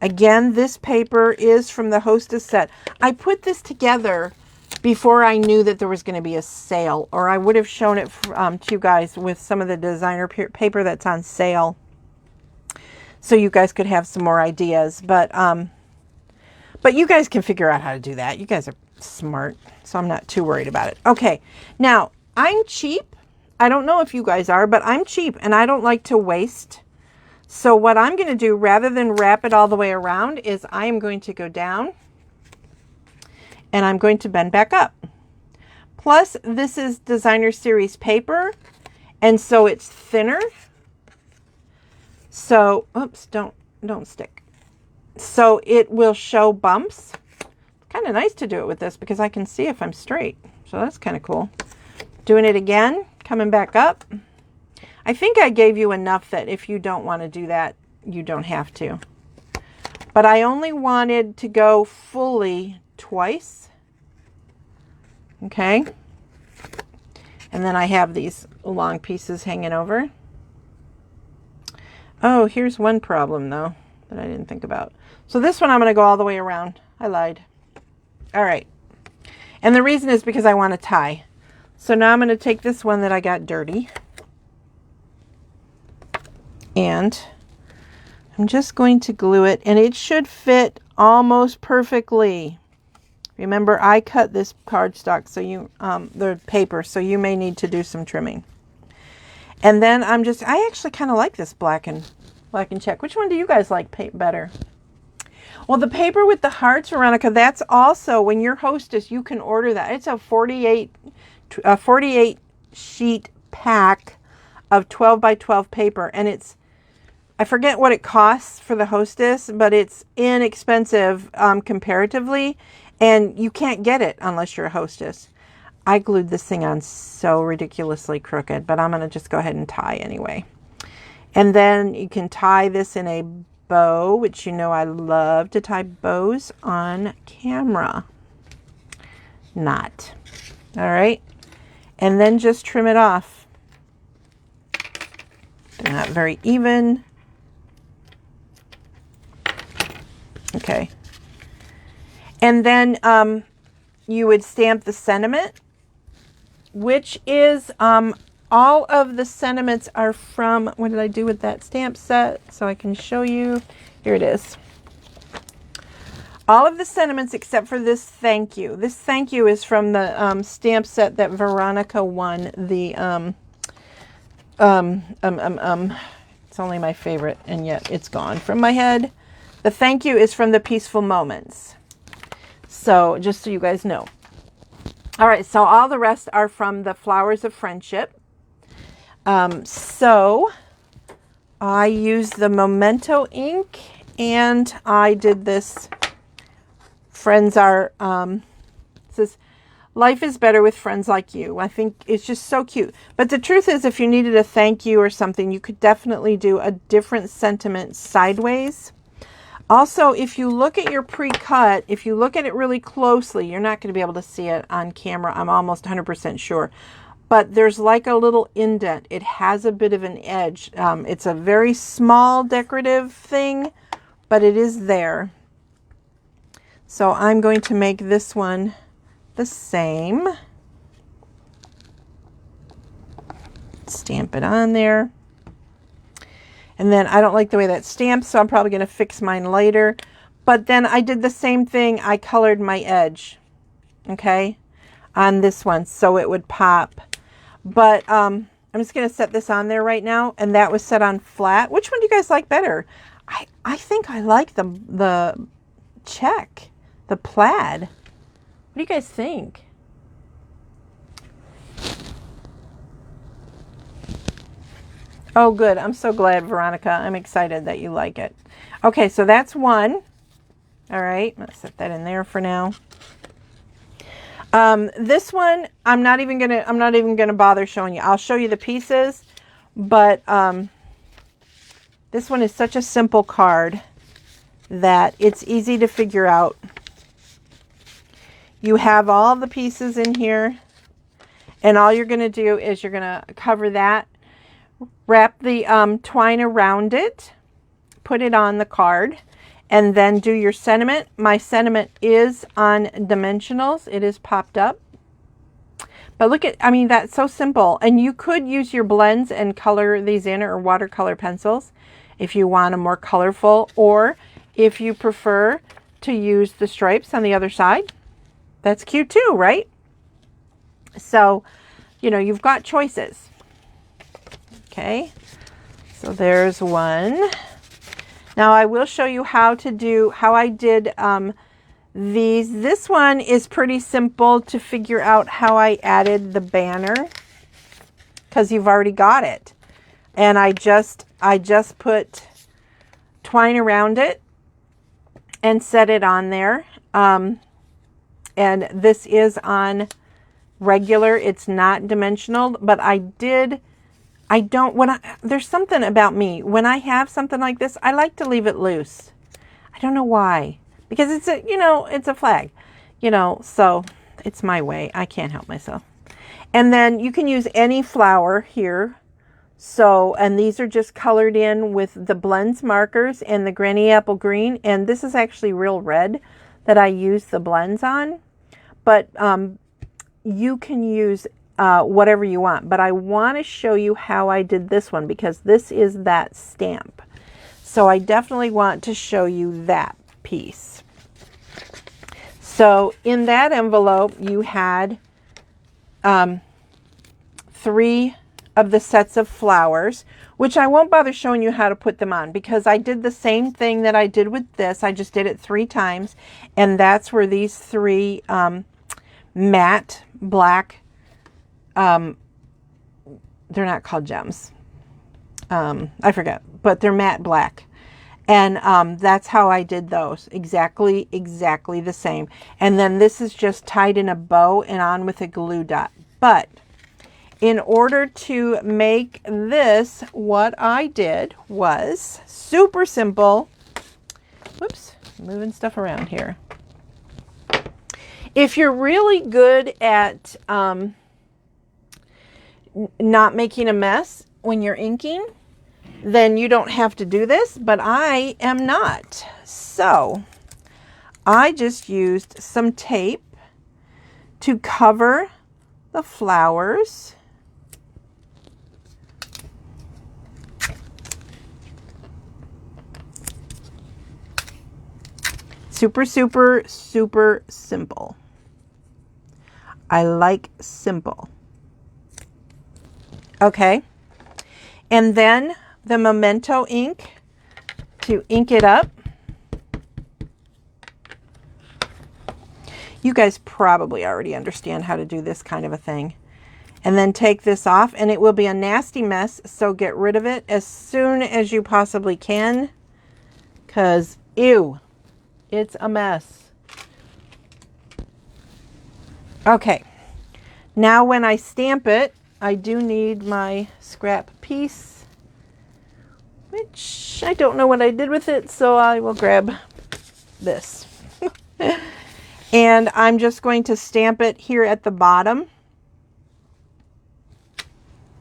Again, this paper is from the Hostess set. I put this together before I knew that there was going to be a sale, or I would have shown it to you guys with some of the designer paper that's on sale, so you guys could have some more ideas. But you guys can figure out how to do that. You guys are smart, so I'm not too worried about it. Okay, now I'm cheap. I don't know if you guys are, but I'm cheap and I don't like to waste. So what I'm going to do, rather than wrap it all the way around, is I am going to go down and I'm going to bend back up. Plus, this is Designer Series paper, and so it's thinner. So, oops, don't stick. So it will show bumps. Kind of nice to do it with this because I can see if I'm straight. So that's kind of cool. Doing it again, coming back up. I think I gave you enough that if you don't want to do that, you don't have to. But I only wanted to go fully twice. Okay. And then I have these long pieces hanging over. Oh, here's one problem though that I didn't think about. So this one I'm going to go all the way around. I lied. All right. And the reason is because I want to tie. So now I'm going to take this one that I got dirty. And I'm just going to glue it, and it should fit almost perfectly. Remember, I cut this cardstock, so the paper, so you may need to do some trimming. And then I actually kind of like this black and check. Which one do you guys like better? Well, the paper with the hearts, Veronica, that's also, when you're Hostess, you can order that. It's a 48 sheet pack of 12 by 12 paper, and it's, I forget what it costs for the Hostess, but it's inexpensive comparatively, and you can't get it unless you're a Hostess. I glued this thing on so ridiculously crooked, but I'm going to just go ahead and tie anyway. And then you can tie this in a bow, which you know I love to tie bows on camera. Not. All right. And then just trim it off. They're not very even. Okay. And then you would stamp the sentiment, which is all of the sentiments are from, what did I do with that stamp set? So I can show you. Here it is. All of the sentiments except for this thank you. This thank you is from the stamp set that Veronica won. The it's only my favorite, and yet it's gone from my head. The thank you is from the Peaceful Moments. So just so you guys know. All right, so all the rest are from the Flowers of Friendship. So I used the Memento ink, and I did this. Friends are, it says, life is better with friends like you. I think it's just so cute. But the truth is, if you needed a thank you or something, you could definitely do a different sentiment sideways. Also, if you look at your pre-cut, if you look at it really closely, you're not going to be able to see it on camera. I'm almost 100% sure. But there's like a little indent. It has a bit of an edge. It's a very small decorative thing, but it is there. So I'm going to make this one the same. Stamp it on there. And then I don't like the way that stamps, so I'm probably going to fix mine later. But then I did the same thing. I colored my edge, okay, on this one so it would pop. But I'm just going to set this on there right now. And that was set on flat. Which one do you guys like better? I think I like the check, the plaid. What do you guys think? Oh, good. I'm so glad, Veronica. I'm excited that you like it. Okay, so that's one. All right, let's set that in there for now. This one, I'm not even gonna bother showing you. I'll show you the pieces, but this one is such a simple card that it's easy to figure out. You have all the pieces in here, and all you're gonna do is you're gonna cover that, wrap the twine around it, put it on the card, and then do your sentiment. My sentiment is on dimensionals. It is popped up. But look at, I mean, that's so simple. And you could use your blends and color these in, or watercolor pencils if you want them more colorful, or if you prefer to use the stripes on the other side. That's cute too, right? So, you know, you've got choices. Okay, so there's one. Now I will show you how I did these. This one is pretty simple to figure out how I added the banner, because you've already got it. And I just put twine around it and set it on there. And this is on regular. It's not dimensional, but there's something about me. When I have something like this, I like to leave it loose. I don't know why. Because it's a flag, so it's my way. I can't help myself. And then you can use any flower here. So, and these are just colored in with the blends markers and the Granny Apple Green. And this is actually real red that I use the blends on. But you can use whatever you want, but I want to show you how I did this one, because this is that stamp. So I definitely want to show you that piece. So in that envelope, you had 3 of the sets of flowers, which I won't bother showing you how to put them on, because I did the same thing that I did with this. I just did it 3 times, and that's where these 3 matte black, they're not called gems. I forget, but they're matte black. And that's how I did those. Exactly the same. And then this is just tied in a bow and on with a glue dot. But in order to make this, what I did was super simple. Whoops, moving stuff around here. If you're really good at not making a mess when you're inking, then you don't have to do this, but I am not. So I just used some tape to cover the flowers. Super, super, super simple. I like simple. Okay. And then the Memento ink to ink it up. You guys probably already understand how to do this kind of a thing. And then take this off, and it will be a nasty mess, so get rid of it as soon as you possibly can, because, ew, it's a mess. Okay, now when I stamp it, I do need my scrap piece, which I don't know what I did with it, so I will grab this. And I'm just going to stamp it here at the bottom.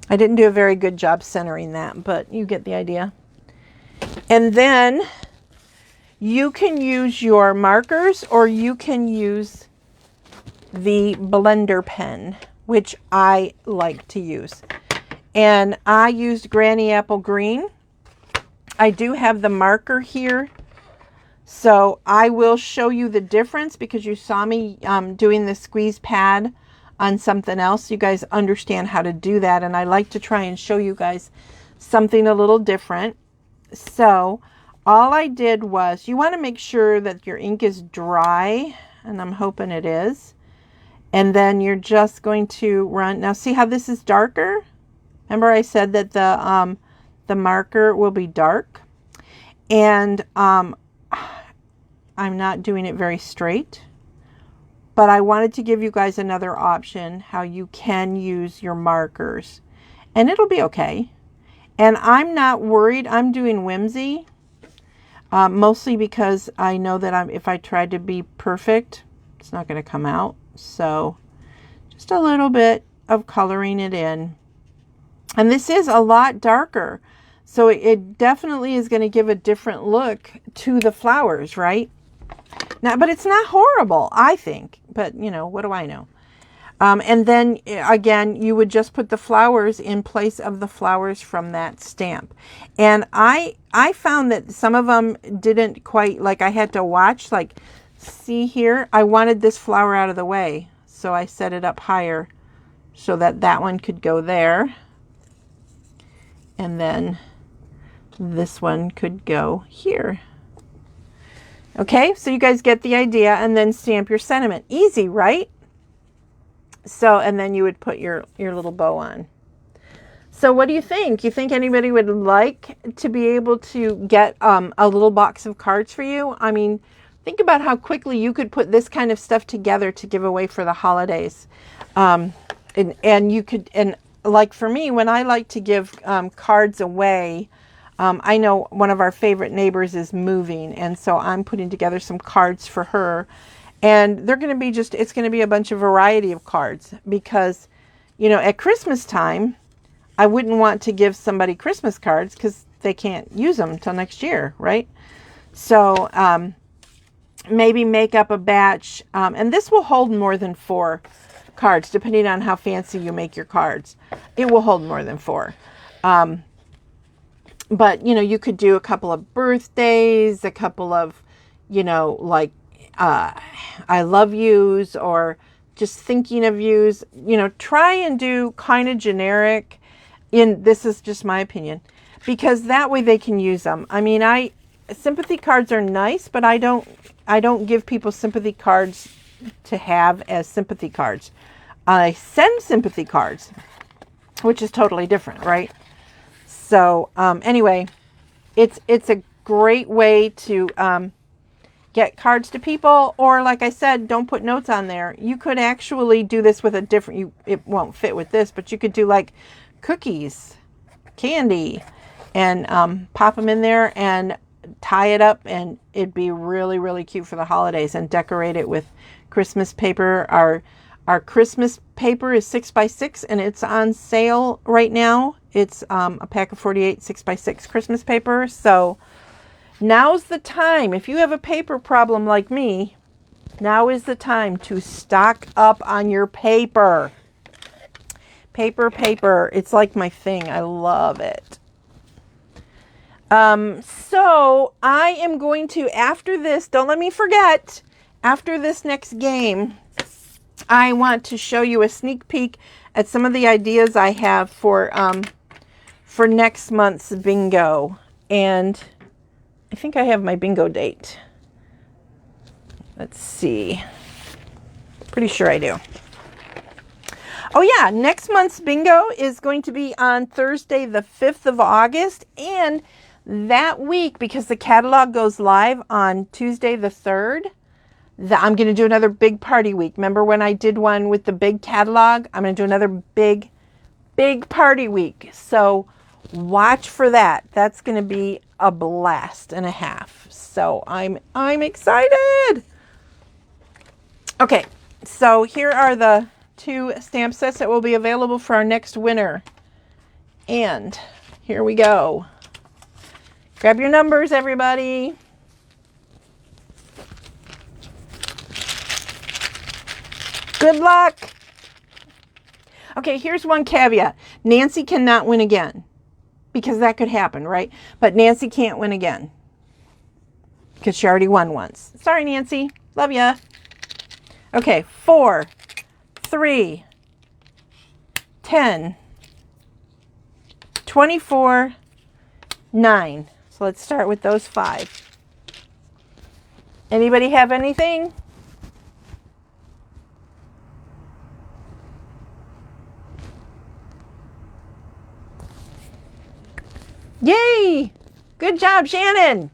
I didn't do a very good job centering that, but you get the idea. And then you can use your markers, or you can use the blender pen, which I like to use. And I used Granny Apple Green. I do have the marker here, so I will show you the difference because you saw me doing the squeeze pad on something else. You guys understand how to do that, and I like to try and show you guys something a little different. So all I did was, you want to make sure that your ink is dry, and I'm hoping it is. And then you're just going to run. Now see how this is darker? Remember I said that the marker will be dark, and I'm not doing it very straight. But I wanted to give you guys another option how you can use your markers, and it'll be okay. And I'm not worried. I'm doing whimsy, mostly because I know that if I tried to be perfect, it's not going to come out. So just a little bit of coloring it in. And this is a lot darker, so it definitely is going to give a different look to the flowers, right? Now, but it's not horrible, I think. But, you know, what do I know? And then, again, you would just put the flowers in place of the flowers from that stamp. And I found that some of them didn't quite, like I had to watch, like, see here, I wanted this flower out of the way. So I set it up higher so that that one could go there. And then this one could go here. Okay, so you guys get the idea, and then stamp your sentiment. Easy, right? So, and then you would put your little bow on. So what do you think? You think anybody would like to be able to get a little box of cards for you? I mean, think about how quickly you could put this kind of stuff together to give away for the holidays. And you could, and like for me, when I like to give cards away, I know one of our favorite neighbors is moving, and so I'm putting together some cards for her. And they're going to be it's going to be a bunch of variety of cards because, you know, at Christmas time, I wouldn't want to give somebody Christmas cards because they can't use them till next year, right? So maybe make up a batch, and this will hold more than 4 cards, depending on how fancy you make your cards. It will hold more than 4. But, you know, you could do a couple of birthdays, a couple of, you know, like I love yous, or just thinking of yous. You know, try and do kind of generic. This is just my opinion, because that way they can use them. I mean, sympathy cards are nice, but I don't give people sympathy cards to have as sympathy cards. I send sympathy cards, which is totally different, right? So anyway, it's a great way to get cards to people, or like I said, don't put notes on there. You could actually do this with a different, it won't fit with this, but you could do like cookies, candy, and pop them in there and tie it up, and it'd be really, really cute for the holidays, and decorate it with Christmas paper. Our Christmas paper is 6x6, and it's on sale right now. It's a pack of 48 6x6 Christmas paper. So now's the time. If you have a paper problem like me, now is the time to stock up on your paper. Paper. It's like my thing. I love it. So I am going to, after this, don't let me forget, after this next game, I want to show you a sneak peek at some of the ideas I have for next month's bingo. And I think I have my bingo date. Let's see. Pretty sure I do. Oh yeah, next month's bingo is going to be on Thursday the 5th of August. And that week, because the catalog goes live on Tuesday the 3rd, I'm going to do another big party week. Remember when I did one with the big catalog? I'm going to do another big party week. So watch for that. That's going to be a blast and a half. So I'm excited. Okay, so here are the 2 stamp sets that will be available for our next winner. And here we go. Grab your numbers, everybody. Good luck. Okay, here's one caveat. Nancy cannot win again, because that could happen, right? But Nancy can't win again because she already won once. Sorry, Nancy. Love ya. Okay, 4, 3, 10, 24, 9. So let's start with those 5. Anybody have anything? Yay! Good job, Shannon.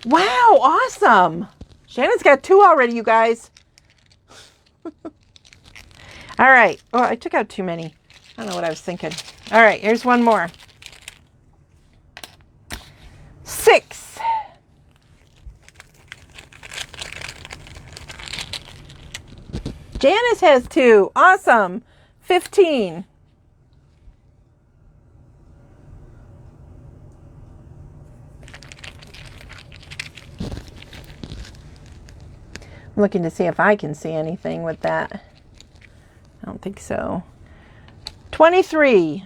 Wow, awesome. Shannon's got 2 already, you guys. All right. Oh, I took out too many. I don't know what I was thinking. All right, here's one more. 6. Janice has 2. Awesome. 15. I'm looking to see if I can see anything with that. I don't think so. 23.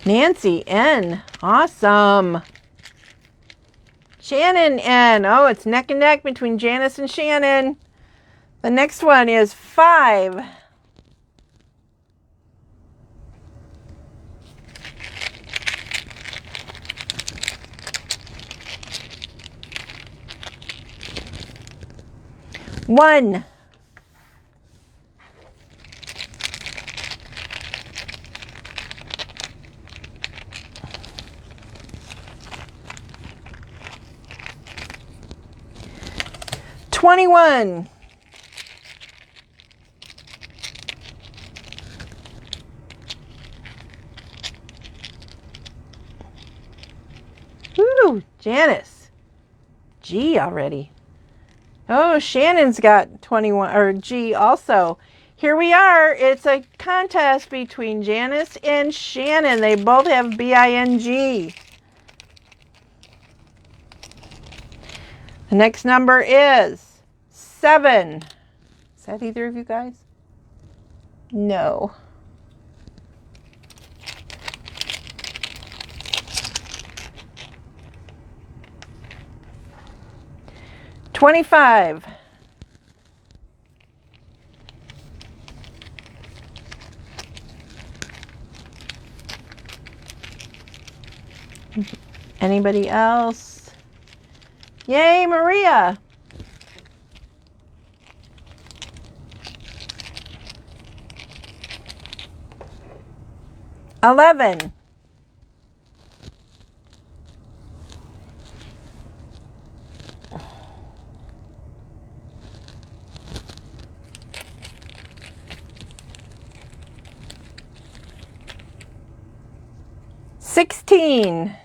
'N. Awesome. Shannon N. Oh, it's neck and neck between Janice and Shannon. The next one is 5. 1. 21. 'Ooh, Janice. G already. Oh, Shannon's got 21, or G also. Here we are. It's a contest between Janice and Shannon. They both have BING. The next number is 7. Is that either of you guys? No. $25. Anybody else? Yay, Maria. $11. $16.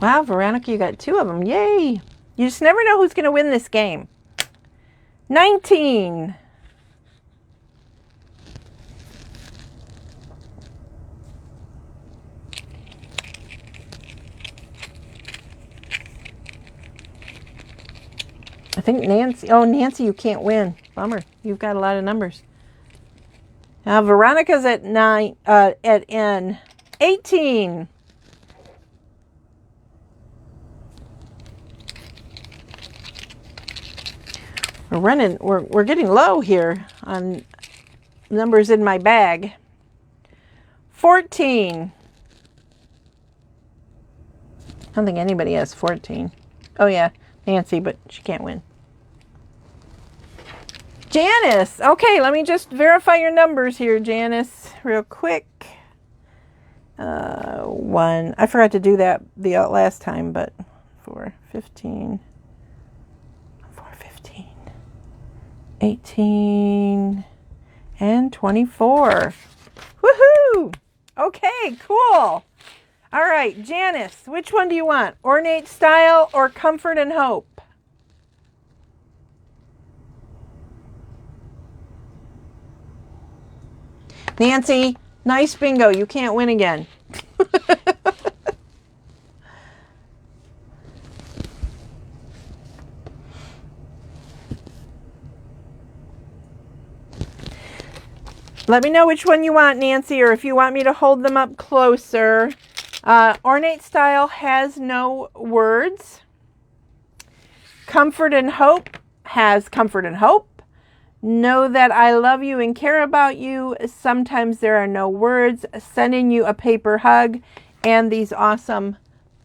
Wow, Veronica, you got 2 of them. Yay. You just never know who's going to win this game. 19. I think Nancy, oh, Nancy, you can't win. Bummer. You've got a lot of numbers. Now, Veronica's at N. 18. We're getting low here on numbers in my bag. 14. I don't think anybody has 14. Oh yeah, Nancy, but she can't win. Janice. Okay, let me just verify your numbers here, Janice, real quick. 1. I forgot to do that the last time, but 4, 15, 4, 15, 18, and 24. Woohoo! Okay, cool. All right, Janice, which one do you want? Ornate Style or Comfort and Hope? Nancy, nice bingo. You can't win again. Let me know which one you want, Nancy, or if you want me to hold them up closer. Ornate Style has no words. Comfort and Hope has comfort and hope. Know that I love you and care about you. Sometimes there are no words. Sending you a paper hug and these awesome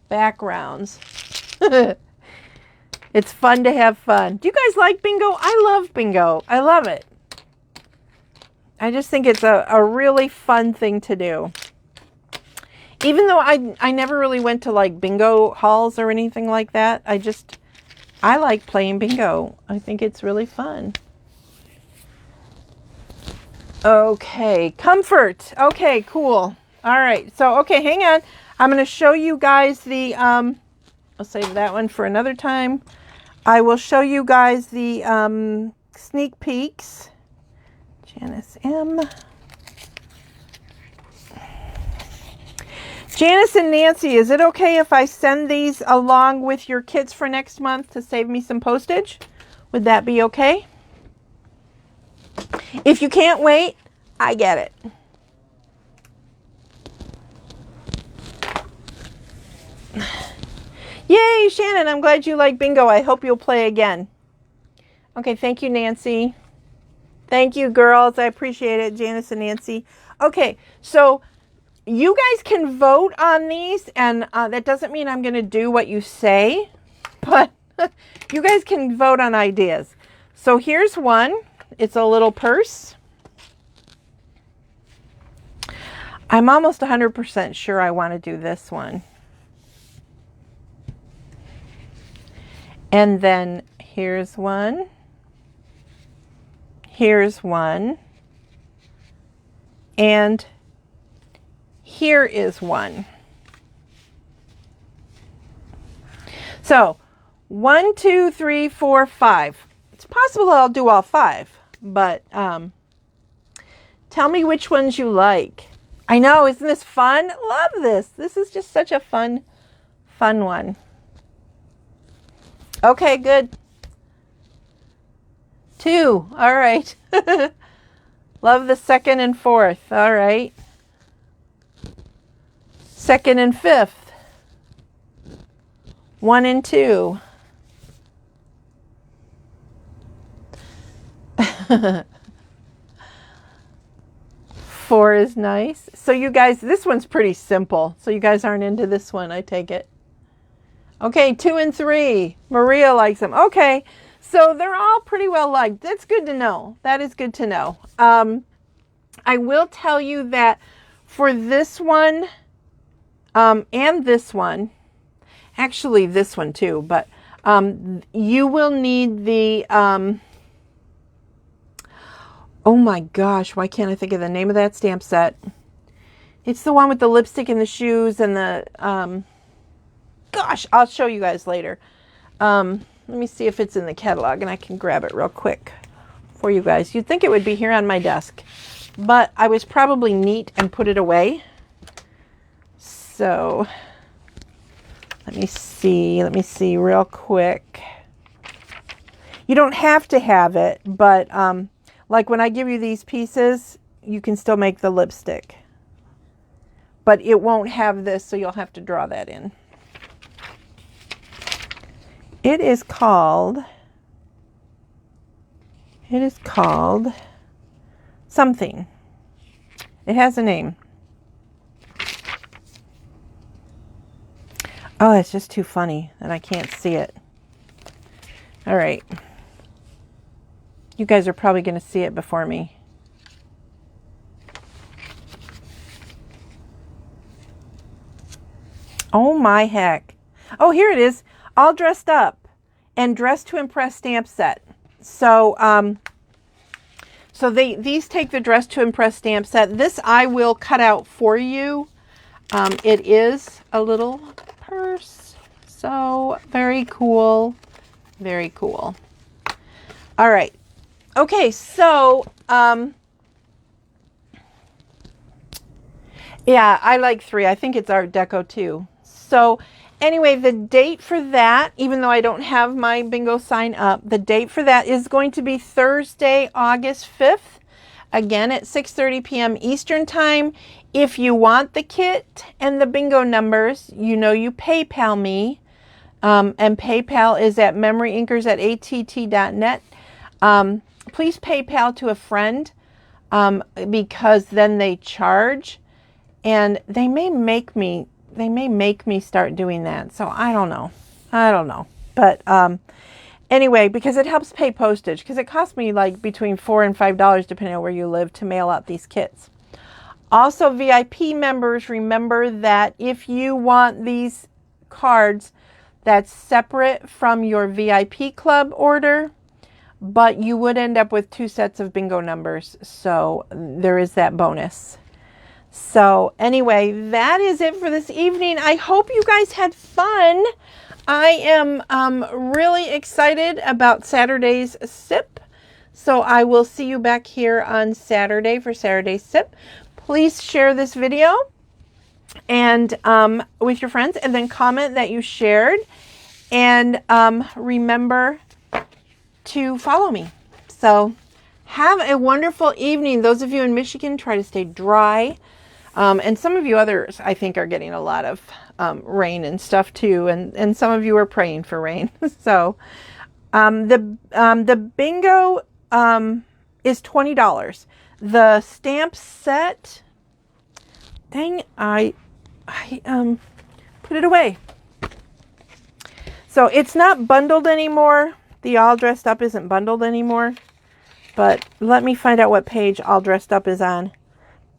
backgrounds. It's fun to have fun. Do you guys like bingo? I love bingo. I love it. I just think it's a really fun thing to do. Even though I never really went to like bingo halls or anything like that, I like playing bingo. I think it's really fun. Okay, comfort. Okay, cool. All right, so okay, hang on. I'm going to show you guys the, I'll save that one for another time. I will show you guys the sneak peeks. Janice M. Janice and Nancy, is it okay if I send these along with your kits for next month to save me some postage? Would that be okay? If you can't wait, I get it. Yay, Shannon, I'm glad you like bingo. I hope you'll play again. Okay, thank you, Nancy. Thank you, girls. I appreciate it, Janice and Nancy. Okay, so you guys can vote on these, and that doesn't mean I'm going to do what you say, but you guys can vote on ideas. So here's one. It's a little purse. I'm almost 100% sure I want to do this one. And then here's one. Here's one. And here is one. So 1, 2, 3, 4, 5. It's possible I'll do all 5, but tell me which ones you like. I know, isn't this fun? Love this. This is just such a fun one. Okay, good. 2. All right. Love the 2nd and 4th. All right. 2nd and 5th. 1 and 2. Four is nice. So you guys, this one's pretty simple. So you guys aren't into this one, I take it. Okay, 2 and 3. Maria likes them. Okay, so they're all pretty well liked. That's good to know. That is good to know. I will tell you that for this one and this one, actually this one too, but you will need the, oh my gosh, why can't I think of the name of that stamp set? It's the one with the lipstick and the shoes and the, gosh, I'll show you guys later. Let me see if it's in the catalog and I can grab it real quick for you guys. You'd think it would be here on my desk, but I was probably neat and put it away. So let me see real quick. You don't have to have it, but like when I give you these pieces, you can still make the lipstick. But it won't have this, so you'll have to draw that in. It is called It is called something. It has a name. Oh, it's just too funny that I can't see it. All right. You guys are probably going to see it before me. Oh my heck. Oh, here it is. All dressed up and dressed to impress stamp set. So, these take the dress to impress stamp set. This I will cut out for you. It is a little purse. So very cool. Very cool. All right. Okay. So, yeah, I like 3. I think it's Art Deco too. So anyway, the date for that, even though I don't have my bingo sign up, the date for that is going to be Thursday, August 5th, again at 6:30 p.m. Eastern Time. If you want the kit and the bingo numbers, you know you PayPal me, and PayPal is at memoryinkers@att.net. Please PayPal to a friend, because then they charge, and they may make me start doing that. So I don't know. But anyway, because it helps pay postage, because it costs me like between $4 and $5 depending on where you live to mail out these kits. Also, VIP members, remember that if you want these cards, that's separate from your VIP club order, but you would end up with 2 sets of bingo numbers. So there is that bonus. So anyway, that is it for this evening. I hope you guys had fun. I am really excited about Saturday's SIP. So I will see you back here on Saturday for Saturday's SIP. Please share this video and with your friends, and then comment that you shared. And remember to follow me. So have a wonderful evening. Those of you in Michigan, try to stay dry. And some of you others, I think, are getting a lot of rain and stuff too. And some of you are praying for rain. So the bingo is $20. The stamp set, dang, I put it away. So it's not bundled anymore. The All Dressed Up isn't bundled anymore. But let me find out what page All Dressed Up is on,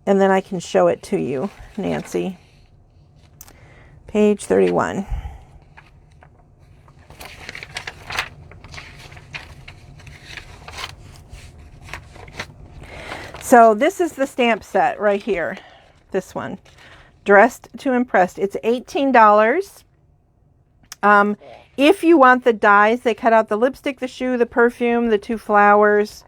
and then I can show it to you, Nancy. Page 31. So this is the stamp set right here. This one. Dressed to Impress. It's $18. If you want the dies, they cut out the lipstick, the shoe, the perfume, the 2 flowers.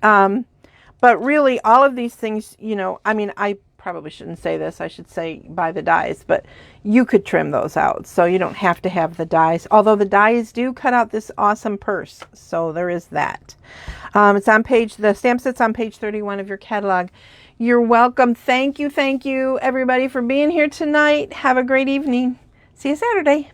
But really, all of these things, you know, I mean, I probably shouldn't say this. I should say buy the dies, but you could trim those out. So you don't have to have the dies. Although the dies do cut out this awesome purse. So there is that. It's on the stamp set's on page 31 of your catalog. You're welcome. Thank you, everybody, for being here tonight. Have a great evening. See you Saturday.